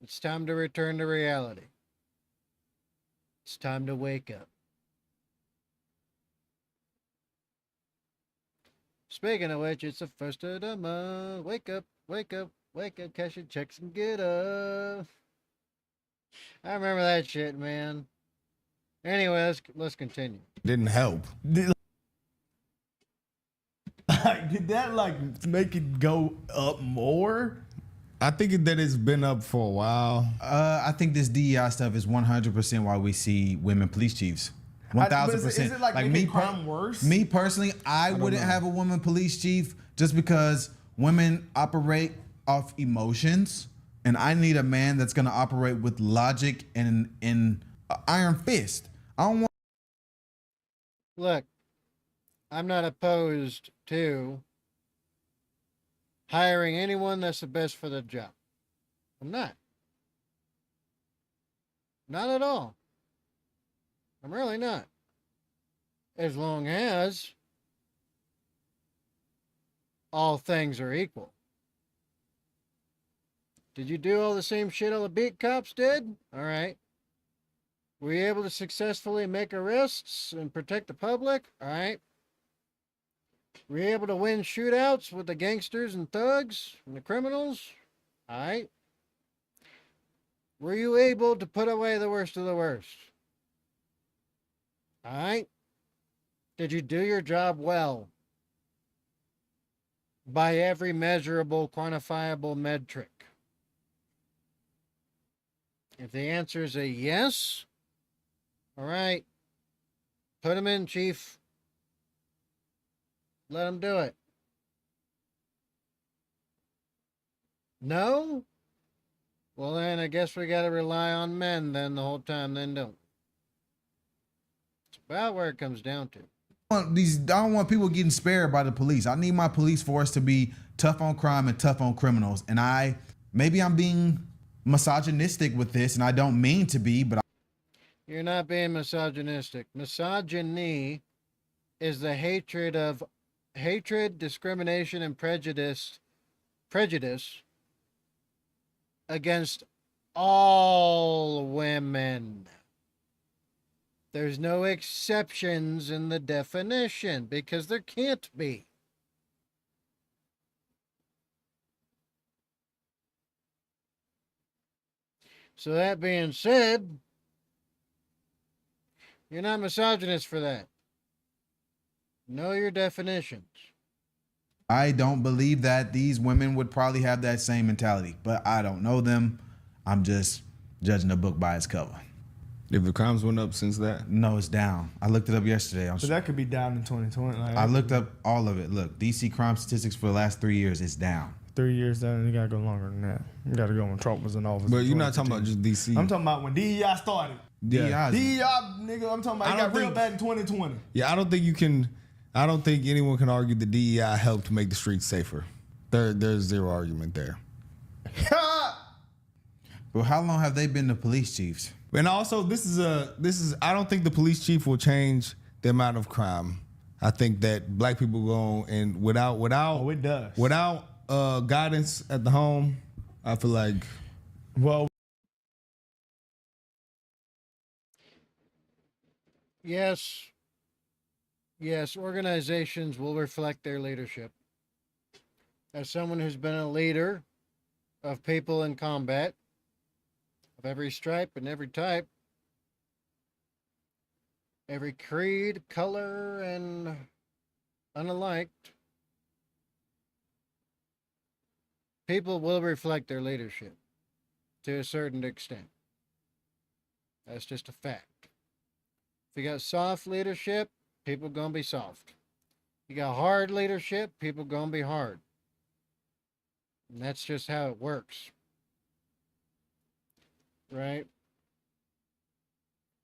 It's time to return to reality. It's time to wake up. Speaking of which, it's the first of the month. Wake up, wake up, wake up, cash your checks and get up. I remember that shit, man. Anyway, let's continue. Didn't help. Did that make it go up more? I think that it's been up for a while. I think this DEI stuff is 100% why we see women police chiefs. 1,000%. Is it like making crime worse? Me personally, I wouldn't have a woman police chief just because women operate off emotions, and I need a man that's going to operate with logic and an iron fist. I don't want. Look, I'm not opposed to hiring anyone that's the best for the job. I'm not. Not at all. I'm really not. As long as all things are equal. Did you do all the same shit all the beat cops did? All right. Were you able to successfully make arrests and protect the public? All right. Were you able to win shootouts with the gangsters and thugs and the criminals? All right. Were you able to put away the worst of the worst? All right. Did you do your job well? By every measurable, quantifiable metric? If the answer is a yes, all right, put him in, Chief. Let him do it. No? Well, then I guess we got to rely on men then the whole time, then don't. It's about where it comes down to. I don't want people getting spared by the police. I need my police force to be tough on crime and tough on criminals. And maybe I'm being misogynistic with this, and I don't mean to be, but You're not being misogynistic. Misogyny is the hatred, discrimination, and prejudice against all women. There's no exceptions in the definition because there can't be. So that being said, you're not misogynist for that. Know your definitions. I don't believe that these women would probably have that same mentality, but I don't know them. I'm just judging a book by its cover. If the crimes went up since that? No, it's down. I looked it up yesterday. So that could be down in 2020. Like, I looked up all of it. Look, DC crime statistics for the last 3 years, it's down. 3 years down, you gotta go longer than that. You gotta go when Trump was in office. But you're not talking about just DC. I'm talking about when DEI started. Yeah. DEI, nigga, I'm talking about it got real bad in 2020. Yeah, I don't think anyone can argue the DEI helped make the streets safer. There's zero argument there. Well, how long have they been the police chiefs? And also, I don't think the police chief will change the amount of crime. I think that black people go and without it does. Without guidance at the home, I feel like, well, yes, organizations will reflect their leadership. As someone who's been a leader of people in combat, of every stripe and every type, every creed, color, and unliked, people will reflect their leadership to a certain extent. That's just a fact. If you got soft leadership, people gonna be soft. You got hard leadership, people gonna be hard. And that's just how it works. Right?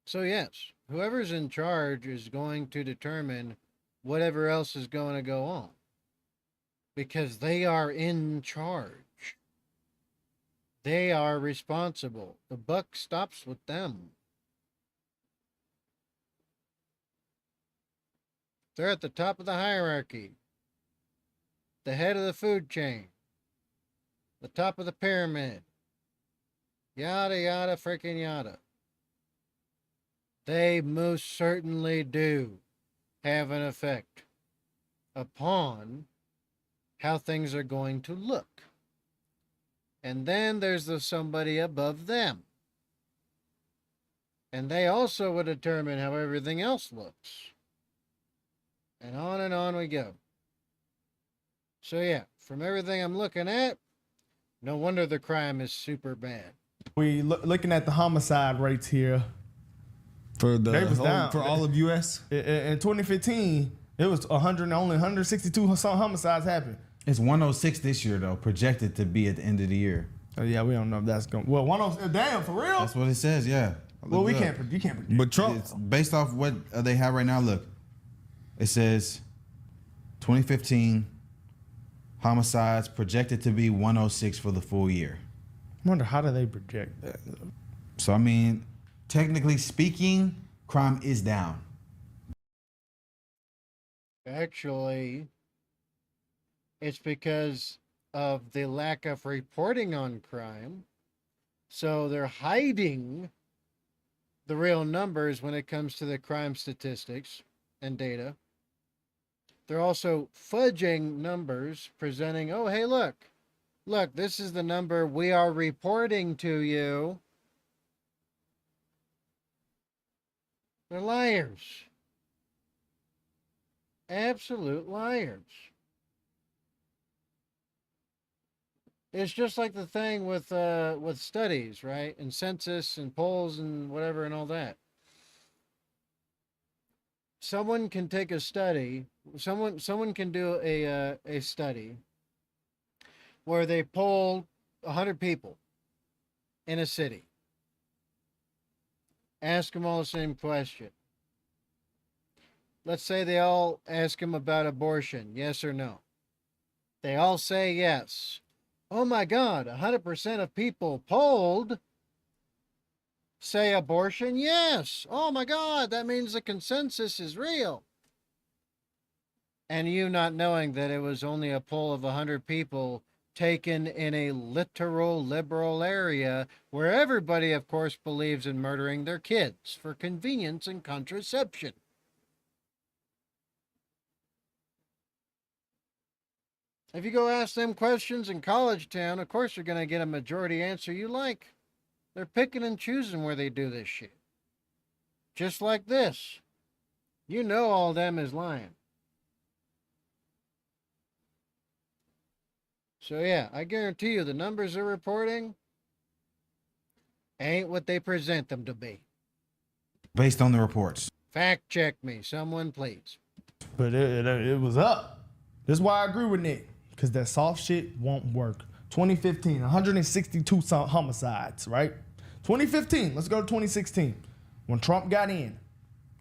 So yes, whoever's in charge is going to determine whatever else is going to go on. Because they are in charge. They are responsible. The buck stops with them. They're at the top of the hierarchy. The head of the food chain. The top of the pyramid. Yada, yada, freaking yada. They most certainly do have an effect upon how things are going to look. And then there's the somebody above them. And they also will determine how everything else looks. And on we go. So yeah, from everything I'm looking at, no wonder the crime is super bad. We looking at the homicide rates here. For all of US? In 2015, it was only 162 homicides happened. It's 106 this year, though, projected to be at the end of the year. Oh, yeah, we don't know if that's going. Well, 106. Damn, for real? That's what it says. Yeah. Well, you can't predict. But Trump, it's based off what they have right now. Look, it says 2015 homicides projected to be 106 for the full year. I wonder how do they project that? So I mean, technically speaking, crime is down. Actually, It's because of the lack of reporting on crime. So they're hiding the real numbers when it comes to the crime statistics and data. They're also fudging numbers, presenting, oh, hey, look, this is the number we are reporting to you. They're liars. Absolute liars. It's just like the thing with studies, right? And census and polls and whatever and all that. Someone can take a study. Someone can do a study where they poll 100 people in a city. Ask them all the same question. Let's say they all ask them about abortion, yes or no. They all say yes. Oh my God, 100% of people polled say abortion, yes. Oh my God, that means the consensus is real. And you not knowing that it was only a poll of 100 people taken in a literal liberal area where everybody, of course, believes in murdering their kids for convenience and contraception. If you go ask them questions in college town, of course you're going to get a majority answer you like. They're picking and choosing where they do this shit. Just like this. You know all them is lying. So yeah, I guarantee you the numbers they're reporting ain't what they present them to be. Based on the reports. Fact check me, someone please. But it was up. That's why I agree with Nick. Because that soft shit won't work. 2015, 162 homicides, right? 2015, let's go to 2016. When Trump got in,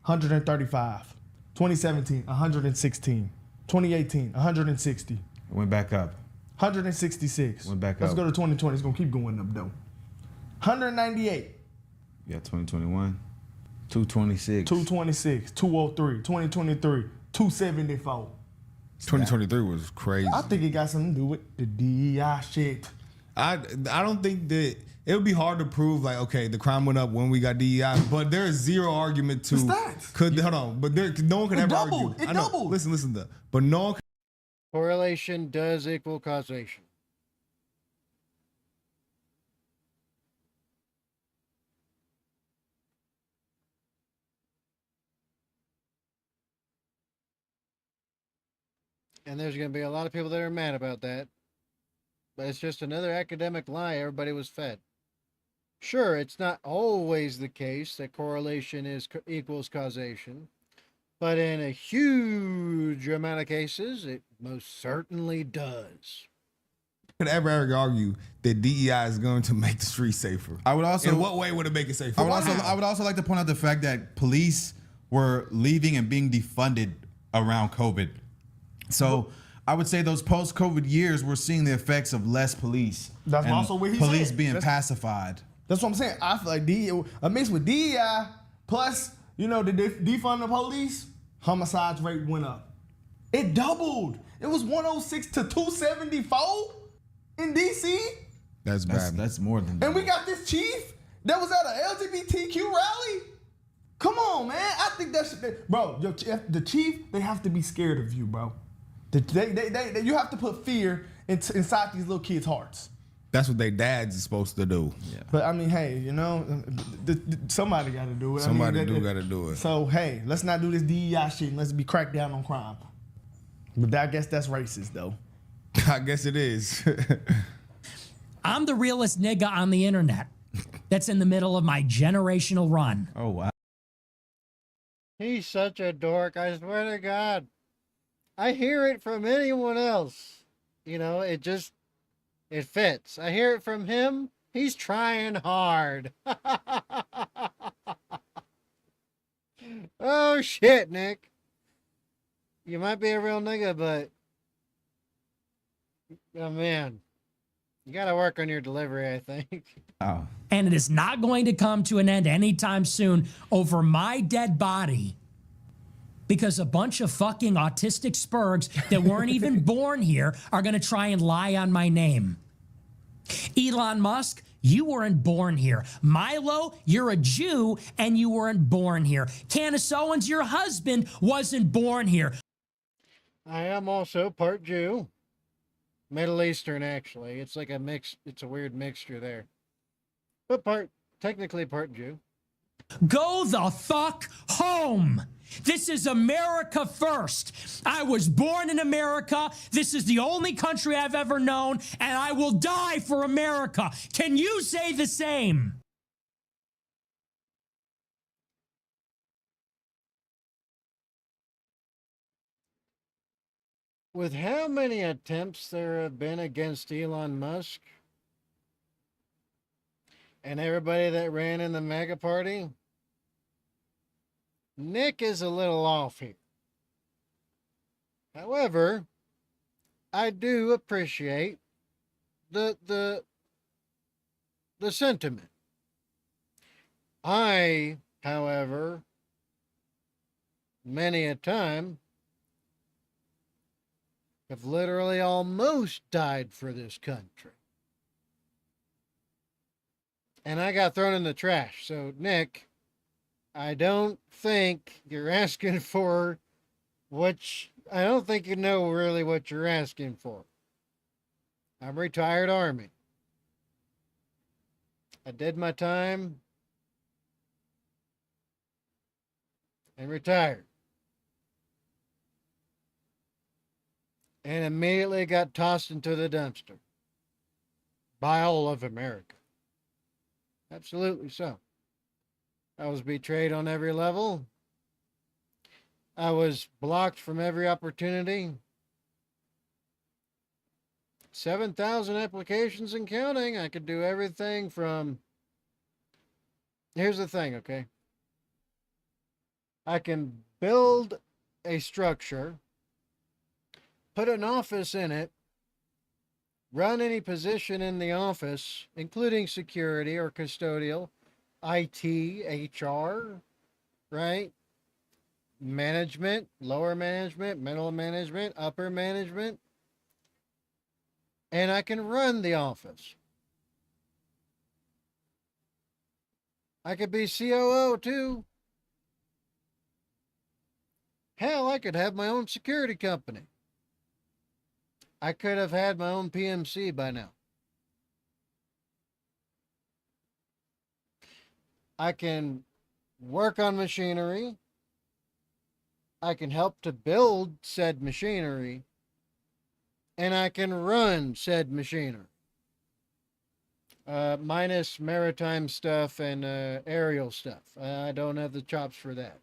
135. 2017, 116. 2018, 160. It went back up. 166. Went back Let's up. go to 2020. It's going to keep going up, though. 198. Yeah, 2021. 226. 226. 203. 2023. 274. 2023 was crazy. I think it got something to do with the DEI shit. I don't think that it would be hard to prove like, okay, the crime went up when we got DEI, but there is zero argument to hold on, but no one could ever argue. It doubled. Listen but no one. Correlation does equal causation. And there's going to be a lot of people that are mad about that. But it's just another academic lie everybody was fed. Sure, it's not always the case that correlation equals causation. But in a huge amount of cases, it most certainly does. Could ever argue that DEI is going to make the streets safer? I would also. In what way would it make it safer? I would also like to point out the fact that police were leaving and being defunded around COVID. So I would say those post-COVID years, we're seeing the effects of less police. That's also what he said. Police being pacified. That's what I'm saying. I feel like a mix with DEI plus, the defund the police, homicides rate went up. It doubled. It was 106 to 274 in DC. That's bad. That's more than that. And we got this chief that was at an LGBTQ rally. Come on, man. I think that should, bro, the chief, they have to be scared of you, bro. You have to put fear inside these little kids' hearts. That's what their dads is supposed to do. Yeah. But I mean, hey, somebody got to do it. Somebody got to do it. So hey, let's not do this DEI shit. And let's be cracked down on crime. But I guess that's racist, though. I guess it is. I'm the realest nigga on the internet. That's in the middle of my generational run. Oh wow. He's such a dork, I swear to God. I hear it from anyone else. It fits. I hear it from him. He's trying hard. Oh, shit, Nick. You might be a real nigga, but... Oh, man. You gotta work on your delivery, I think. Oh. And it is not going to come to an end anytime soon over my dead body. because a bunch of fucking autistic spurgs that weren't even born here are going to try and lie on my name. Elon Musk, you weren't born here. Milo, you're a Jew and you weren't born here. Candace Owens, your husband, wasn't born here. I am also part Jew. Middle Eastern, actually. It's like a mix. It's a weird mixture there. But technically part Jew. Go the fuck home. This is America first. I was born in America. This is the only country I've ever known, and I will die for America. Can you say the same? With how many attempts there have been against Elon Musk and everybody that ran in the MAGA party, Nick is a little off here. However, I do appreciate the sentiment. I, however, many a time have literally almost died for this country. And I got thrown in the trash. So, Nick, I don't think you're asking for I don't think you know really what you're asking for. I'm retired Army. I did my time and retired. And immediately got tossed into the dumpster by all of America. Absolutely so. I was betrayed on every level. I was blocked from every opportunity. 7,000 applications and counting. I could do everything from... Here's the thing, okay? I can build a structure, put an office in it, run any position in the office, including security or custodial, IT, HR, right? Management, lower management, middle management, upper management. And I can run the office. I could be COO too. Hell, I could have my own security company. I could have had my own PMC by now. I can work on machinery. I can help to build said machinery. And I can run said machinery. Minus maritime stuff and aerial stuff. I don't have the chops for that.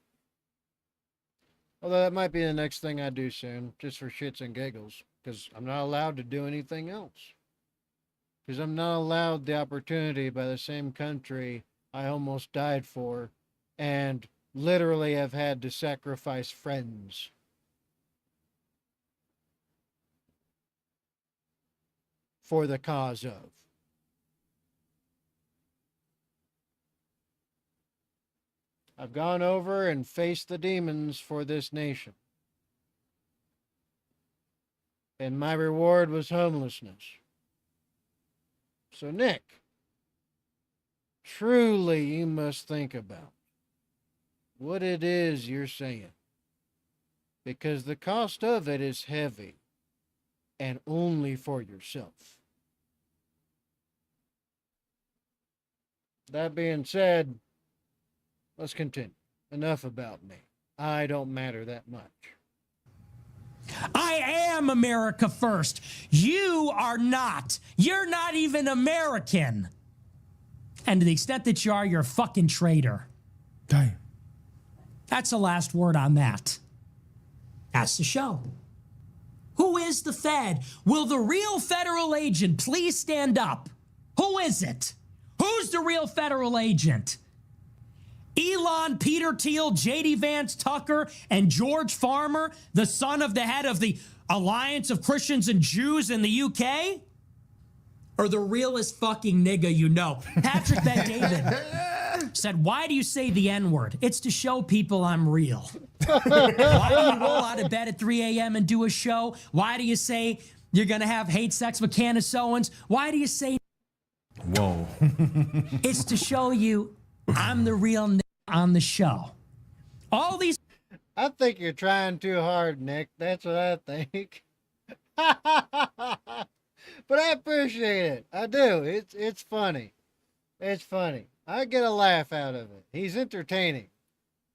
Although that might be the next thing I do soon, just for shits and giggles. Because I'm not allowed to do anything else. Because I'm not allowed the opportunity by the same country I almost died for, and literally have had to sacrifice friends. For the cause of. I've gone over and faced the demons for this nation. And my reward was homelessness. So, Nick, truly you must think about what it is you're saying. Because the cost of it is heavy. And only for yourself. That being said, let's continue. Enough about me. I don't matter that much. I am America first. You are not. You're not even American. And to the extent that you are, you're a fucking traitor. Damn. That's the last word on that. That's the show. Who is the Fed? Will the real federal agent please stand up? Who is it? Who's the real federal agent? Elon, Peter Thiel, J.D. Vance Tucker, and George Farmer, the son of the head of the Alliance of Christians and Jews in the UK? Or the realest fucking nigga you know, Patrick Bet-David? said, why do you say the N-word? It's to show people I'm real. Why do you roll out of bed at 3 a.m. and do a show? Why do you say you're going to have hate sex with Candace Owens? Why do you say... Whoa. It's to show you I'm the real Nick on the show. All these... I think you're trying too hard, Nick. That's what I think. But I appreciate it. I do. It's funny. It's funny. I get a laugh out of it. He's entertaining.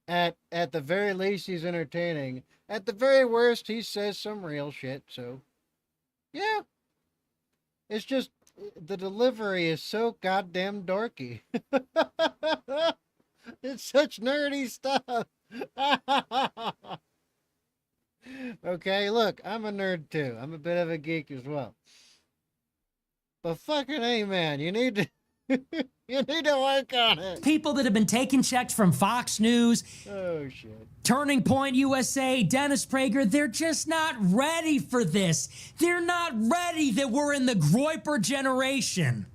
At the very least, he's entertaining. At the very worst, he says some real shit. So, yeah. It's just the delivery is so goddamn dorky. It's such nerdy stuff. Okay, look, I'm a nerd too. I'm a bit of a geek as well. But fucking A, man, you need to you need to work on it. people that have been taking checks from Fox News, Oh shit. Turning Point USA, Dennis Prager, they're just not ready for this. They're not ready that we're in the Groyper generation.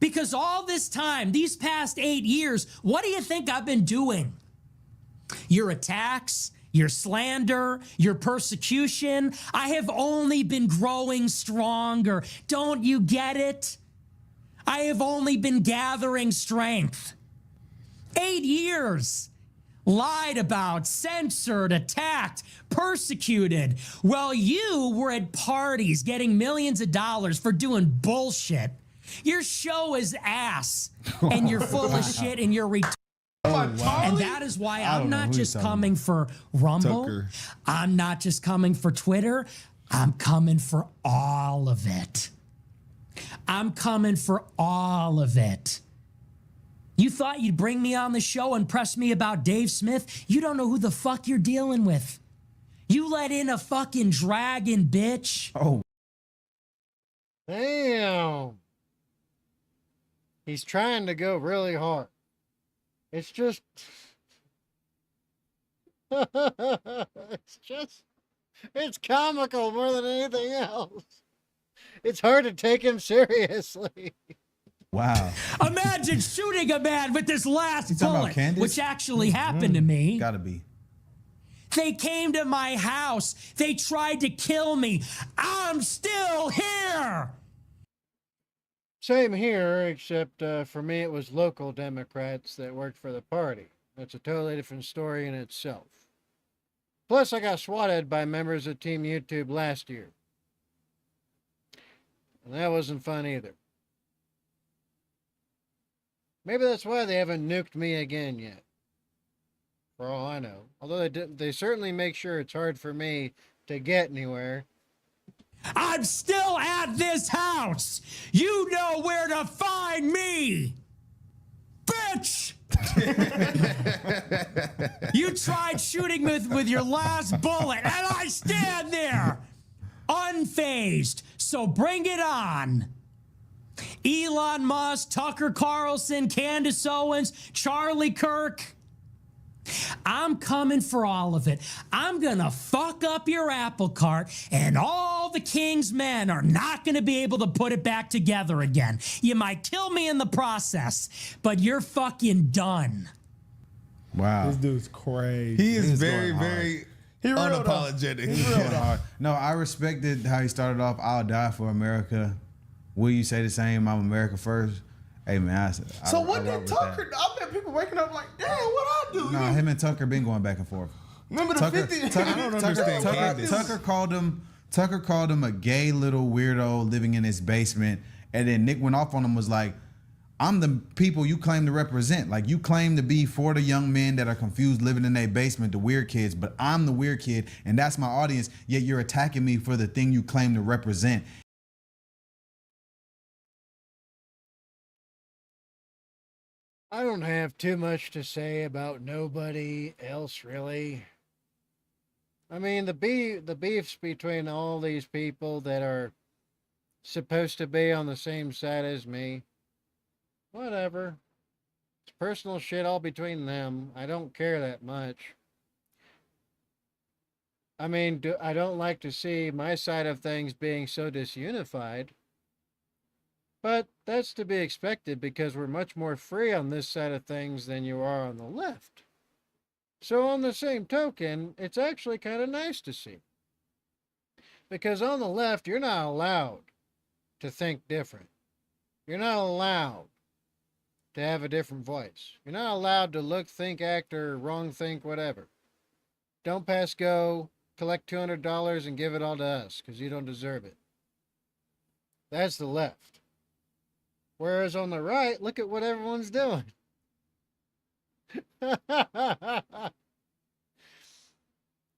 Because all this time, these past 8 years, what do you think I've been doing? Your attacks, your slander, your persecution, I have only been growing stronger. Don't you get it? I have only been gathering strength. 8 years. Lied about, censored, attacked, persecuted. Well, you were at parties getting millions of dollars for doing bullshit. Your show is ass, and you're full of shit, and you're retarded. And that is why I'm not just coming for Rumble. Tucker. I'm not just coming for Twitter. I'm coming for all of it. I'm coming for all of it. You thought you'd bring me on the show and press me about Dave Smith? You don't know who the fuck you're dealing with. You let in a fucking dragon, bitch. Oh, Damn. He's trying to go really hard. It's just it's comical more than anything else. It's hard to take him seriously. wow. Imagine shooting a man with this last You talking about bullet, Candace? which actually happened to me. Gotta be. They came to my house. They tried to kill me. I'm still here. Same here, except for me it was local Democrats that worked for the party. That's a totally different story in itself. Plus, I got swatted by members of Team YouTube last year. And that wasn't fun either. Maybe that's why they haven't nuked me again yet. For all I know. Although they certainly make sure it's hard for me to get anywhere. I'm still at this house. You know where to find me. Bitch! You tried shooting with your last bullet, and I stand there, unfazed. So bring it on. Elon Musk, Tucker Carlson, Candace Owens, Charlie Kirk. I'm coming for all of it. I'm gonna fuck up your apple cart, and all the king's men are not gonna be able to put it back together again. You might kill me in the process, but you're fucking done. Wow. This dude's crazy. He is He's very, going hard. very He real, though. unapologetic. He's real, though. Hard. No, I respected how he started off. I'll die for America. Will you say the same? I'm America first. Hey man, So what did Tucker? I bet people waking up like, damn, what I do? No, him and Tucker been going back and forth. Remember the Tucker, 50? I don't understand Candace. Tucker called him a gay little weirdo living in his basement, and then Nick went off on him, was like, I'm the people you claim to represent. Like, you claim to be for the young men that are confused living in their basement, the weird kids, but I'm the weird kid, and that's my audience, yet you're attacking me for the thing you claim to represent. I don't have too much to say about nobody else, really. I mean, the beefs between all these people that are supposed to be on the same side as me. Whatever. It's personal shit all between them. I don't care that much. I mean, I don't like to see my side of things being so disunified. But that's to be expected because we're much more free on this side of things than you are on the left. So, on the same token, it's actually kind of nice to see. Because on the left, you're not allowed to think different. You're not allowed to have a different voice. You're not allowed to look, think, act, or wrong think, whatever. Don't pass go, collect $200 and give it all to us because you don't deserve it. That's the left. Whereas on the right, look at what everyone's doing.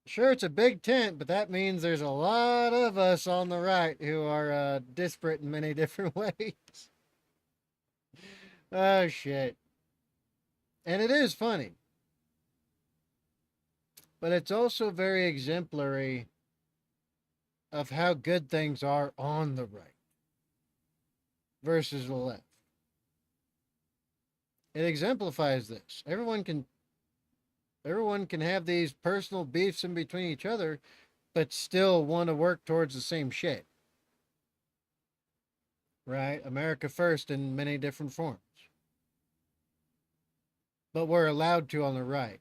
Sure, it's a big tent, but that means there's a lot of us on the right who are disparate in many different ways. Oh, shit. And it is funny. But it's also very exemplary of how good things are on the right versus the left. It exemplifies this. Everyone can have these personal beefs in between each other, but still want to work towards the same shit. Right? America first in many different forms. But we're allowed to on the right.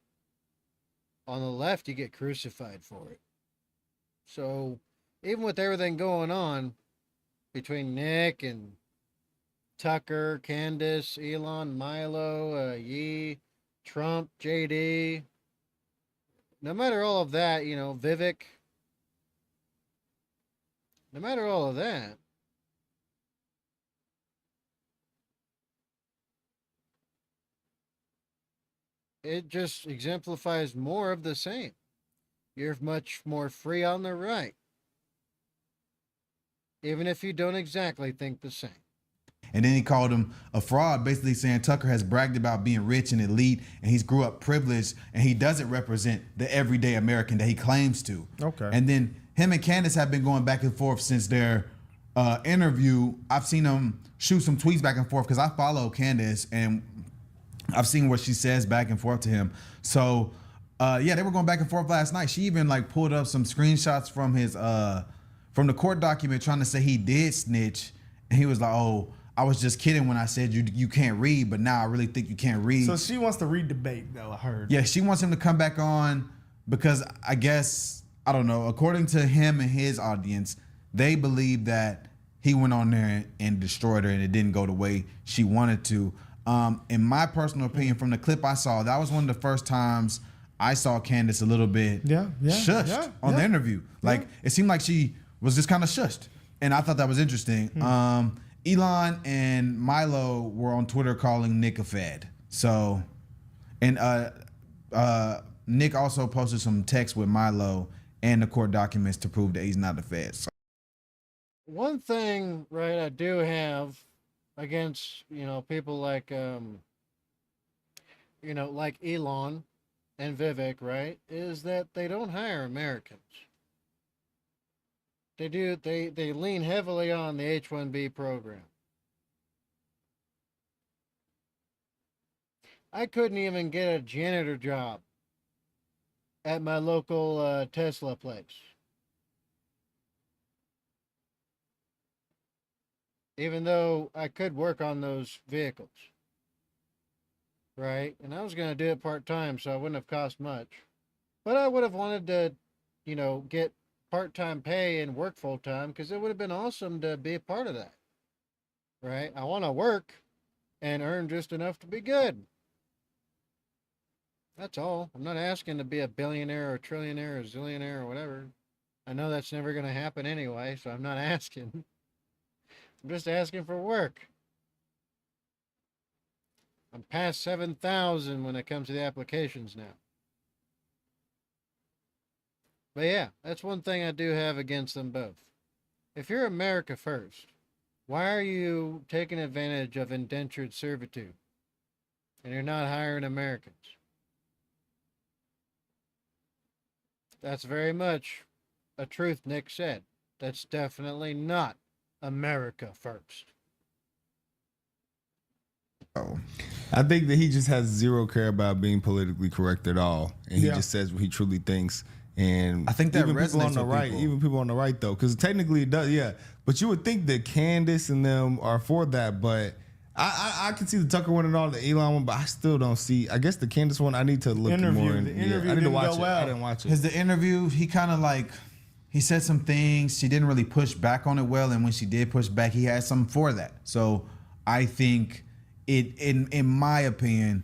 On the left, you get crucified for it. So, even with everything going on between Nick and Tucker, Candace, Elon, Milo, Yee, Trump, JD, no matter all of that, Vivek, no matter all of that, it just exemplifies more of the same. You're much more free on the right, even if you don't exactly think the same. And then he called him a fraud, basically saying Tucker has bragged about being rich and elite, and he's grew up privileged, and he doesn't represent the everyday American that he claims to. Okay. And then him and Candace have been going back and forth since their interview. I've seen them shoot some tweets back and forth because I follow Candace, and I've seen what she says back and forth to him. So, they were going back and forth last night. She even pulled up some screenshots from his from the court document trying to say he did snitch, and he was like, "Oh, I was just kidding when I said you can't read, but now I really think you can't read." So she wants to redebate, though, I heard. Yeah, she wants him to come back on because I guess, I don't know, according to him and his audience, they believe that he went on there and destroyed her and it didn't go the way she wanted to. In my personal opinion, from the clip I saw, that was one of the first times I saw Candace a little bit shushed on the interview. It seemed like she was just kind of shushed. And I thought that was interesting. Elon and Milo were on Twitter calling Nick a fed. So, and Nick also posted some text with Milo and the court documents to prove that he's not a fed. So. One thing, right, I do have against, people like, like Elon and Vivek, right, is that they don't hire Americans. They do. They lean heavily on the H-1B program. I couldn't even get a janitor job at my local Tesla place. Even though I could work on those vehicles. Right? And I was going to do it part-time, so I wouldn't have cost much. But I would have wanted to, get part-time pay and work full-time because it would have been awesome to be a part of that. Right? I want to work and earn just enough to be good. That's all. I'm not asking to be a billionaire or a trillionaire or a zillionaire or whatever. I know that's never going to happen anyway, so I'm not asking. I'm just asking for work. I'm past 7,000 when it comes to the applications now. But yeah, that's one thing I do have against them both. If you're America first, why are you taking advantage of indentured servitude? And you're not hiring Americans? That's very much a truth Nick said. That's definitely not America first. I think that he just has zero care about being politically correct at all, and he just says what he truly thinks. And I think that even people on resonates the with right, people. even people on the right though, because technically it does, yeah. But you would think that Candace and them are for that, but I can see the Tucker one and all the Elon one, but I still don't see. I guess the Candace one, I need to look more. The interview I need to didn't watch go it. well. I didn't watch it. Because the interview, he kind of like, he said some things. She didn't really push back on it well, and when she did push back, he had something for that. So I think it, in my opinion,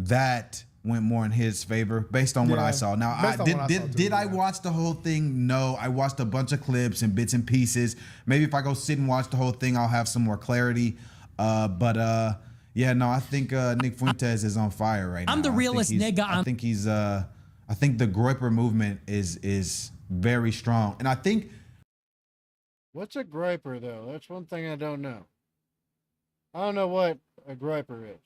that went more in his favor based on what I saw. Now, did I watch the whole thing? No, I watched a bunch of clips and bits and pieces. Maybe if I go sit and watch the whole thing, I'll have some more clarity. Yeah, no, I think Nick Fuentes is on fire right now. I'm the realest nigga. I think he's I think the Groyper movement is very strong. And I think What's a griper, though? That's one thing I don't know. I don't know what a griper is.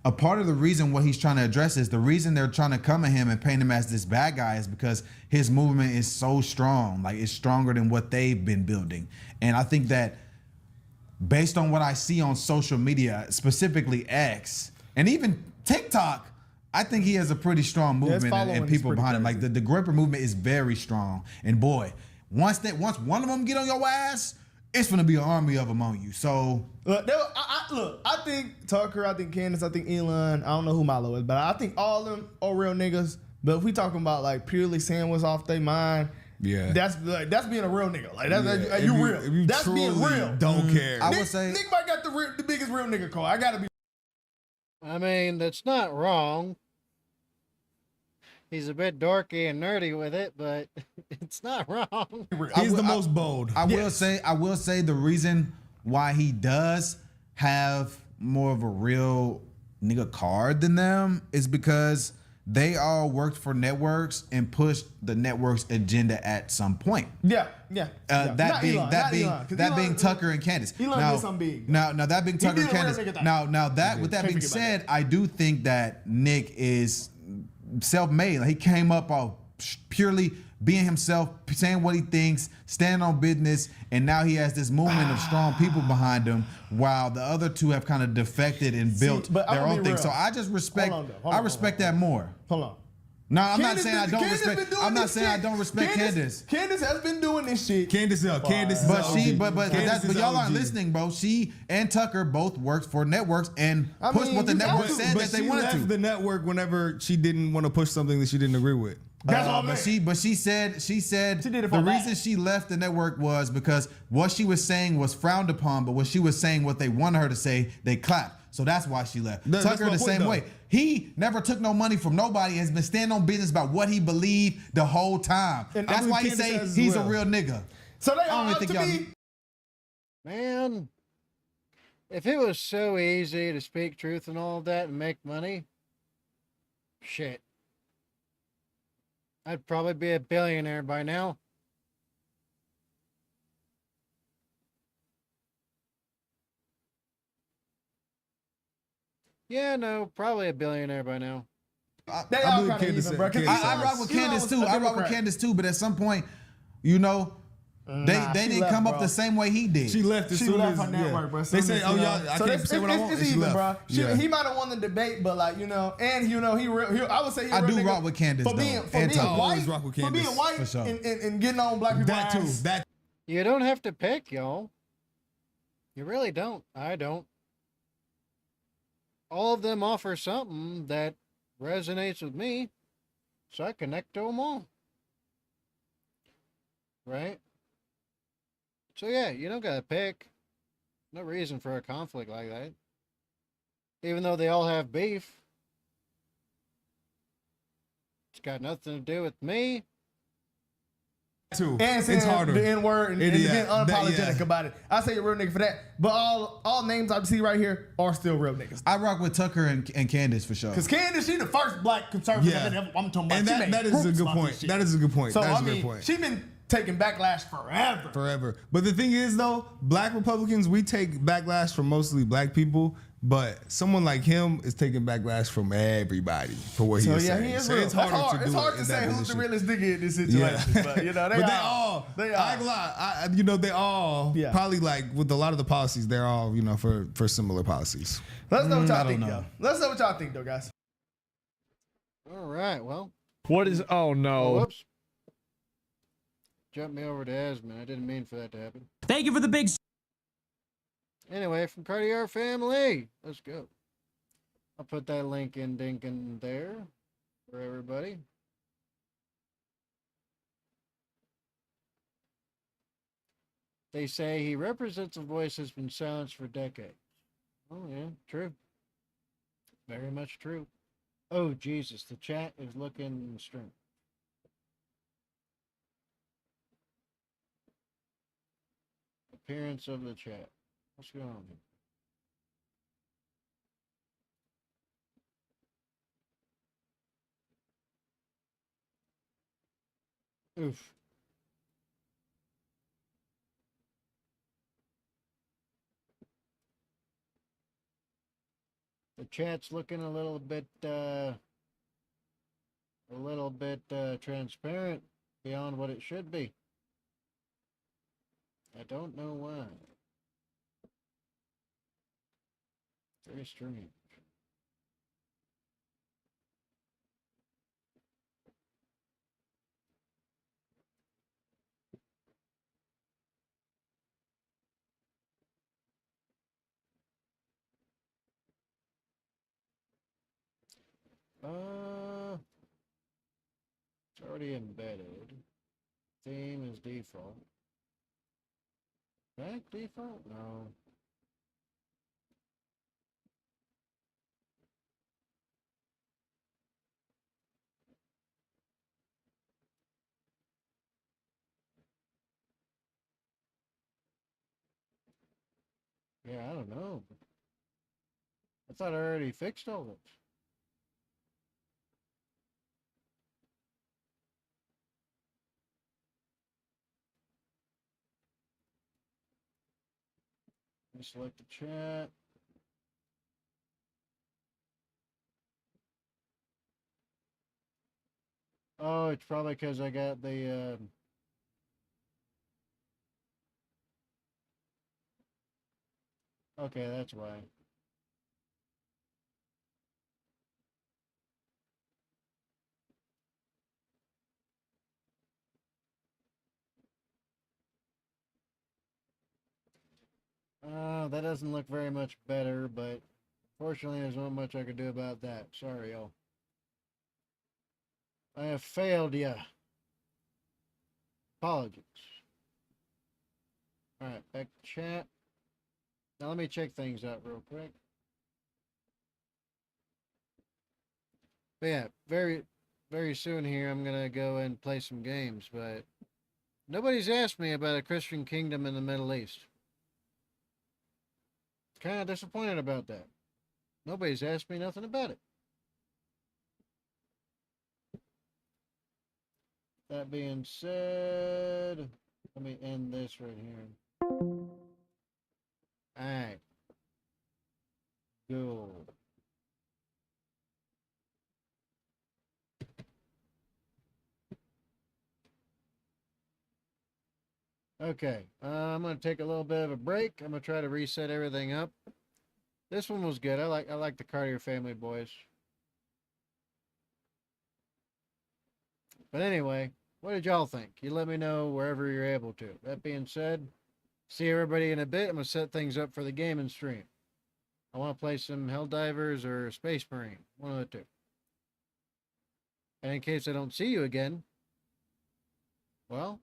a part of the reason what he's trying to address is the reason they're trying to come at him and paint him as this bad guy is because his movement is so strong. Like, it's stronger than what they've been building. And I think that based on what I see on social media, specifically X and even TikTok, I think he has a pretty strong movement and people behind him. Like the Groyper movement is very strong. And boy, once one of them get on your ass, it's gonna be an army of them on you. So look, I think Tucker, I think Candace, I think Elon, I don't know who Milo is, but I think all of them are real niggas. But if we talking about like purely saying what's off their mind, yeah, that's being a real nigga. Like that's you real. If you that's being real. Don't care. I would say Nick might got the biggest real nigga call. I gotta be. I mean, that's not wrong. He's a bit dorky and nerdy with it, but it's not wrong. He's the most bold. I will say the reason why he does have more of a real nigga card than them is because they all worked for networks and pushed the network's agenda at some point. Yeah. That being Tucker and Candace. Elon did something big. Now that being Tucker and Candace. Now that with that being said, I do think that Nick is self-made. Like, he came up all purely being himself, saying what he thinks, standing on business, and now he has this movement of strong people behind him, while the other two have kind of defected and built their own thing. So I just respect. I respect that more. Hold on. No, I'm not saying I don't respect. I'm not saying I don't respect Candace. Candace has been doing this shit. Candace is But y'all aren't listening, bro. She and Tucker both worked for networks and pushed what the network said that they wanted to. She left the network whenever she didn't want to push something that she didn't agree with. That's all. But she said did the reason she left the network was because what she was saying was frowned upon, but what she was saying, what they wanted her to say, they clapped. So that's why she left. Tucker the same way. He never took no money from nobody. Has been standing on business about what he believed the whole time. And that's why he say he's a real nigga. So they all up to me. Man, if it was so easy to speak truth and all of that and make money, shit, I'd probably be a billionaire by now. Yeah, no, probably a billionaire by now. They all kind of even, bro. I rock with Candace too. I rock with Candace too. But at some point, you know, they didn't come up the same way he did. She left as soon as her network, bro. They say, "Oh, y'all, I can't say what I want." It's even, bro. He might have won the debate, but like, you know, and you know, I would say I do rock with Candace for being white and getting on black people. That too. That you don't have to pick, y'all. You really don't. I don't. All of them offer something that resonates with me, so I connect to them all. Right? So yeah, you don't gotta pick. No reason for a conflict like that. Even though they all have beef. It's got nothing to do with me. too. And saying it's harder. The N-word and being unapologetic about it. I say you're a real nigga for that. But all names I see right here are still real niggas. I rock with Tucker and Candace for sure. Because Candace, she the first black conservative I'm talking about. And that is a good point. That is a good point. So, that is a good point. She been taking backlash forever. But the thing is, though, black Republicans, we take backlash from mostly black people. But someone like him is taking backlash from everybody for what he is saying. He is real. It's hard to say who's the realest nigga in this situation. Yeah. But, you know, they all. I ain't gonna lie. They all probably, like, with a lot of the policies, they're all, you know, for similar policies. Let's know what y'all think, though. Let's know what y'all think, though, guys. All right, well, What is? Oh Oh, no. whoops. Jumped me over to Asman. I didn't mean for that to happen. Thank you for the big. Anyway, from Cartier family, let's go. I'll put that link in Dinkin there for everybody. They say he represents a voice that's been silenced for decades. Oh, yeah, true. Very much true. Oh, Jesus, the chat is looking strange. Appearance of the chat. What's going on here? Oof. The chat's looking a little bit transparent beyond what it should be. I don't know why. Very strange. It's already embedded. Theme is default. Back default? No. Yeah, I don't know. I thought I already fixed all this. Let me select the chat. Oh, it's probably because I got the okay, that's why. That doesn't look very much better, but fortunately there's not much I can do about that. Sorry, y'all. I have failed you. Apologies. Alright, back to chat. Now let me check things out real quick. But yeah, very soon here I'm gonna go and play some games, but nobody's asked me about a Christian kingdom in the Middle East. Kind of disappointed about that. Nobody's asked me nothing about it. That being said, let me end this right here. Alright. Go. Okay, I'm gonna take a little bit of a break. I'm gonna try to reset everything up. This one was good. I like the Cartier family boys. But anyway, what did y'all think? You let me know wherever you're able to. That being said, see everybody in a bit. I'm gonna set things up for the gaming stream. I want to play some Helldivers or Space Marine, one of the two. And in case I don't see you again, well,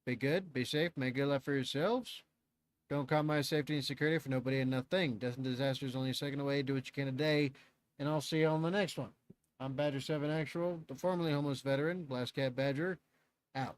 be good, be safe, make good life for yourselves. Don't compromise safety and security for nobody and nothing. Death and disaster is only a second away. Do what you can today, and I'll see you on the next one. I'm Badger7 Actual, the formerly homeless veteran, Blast Cat Badger, out.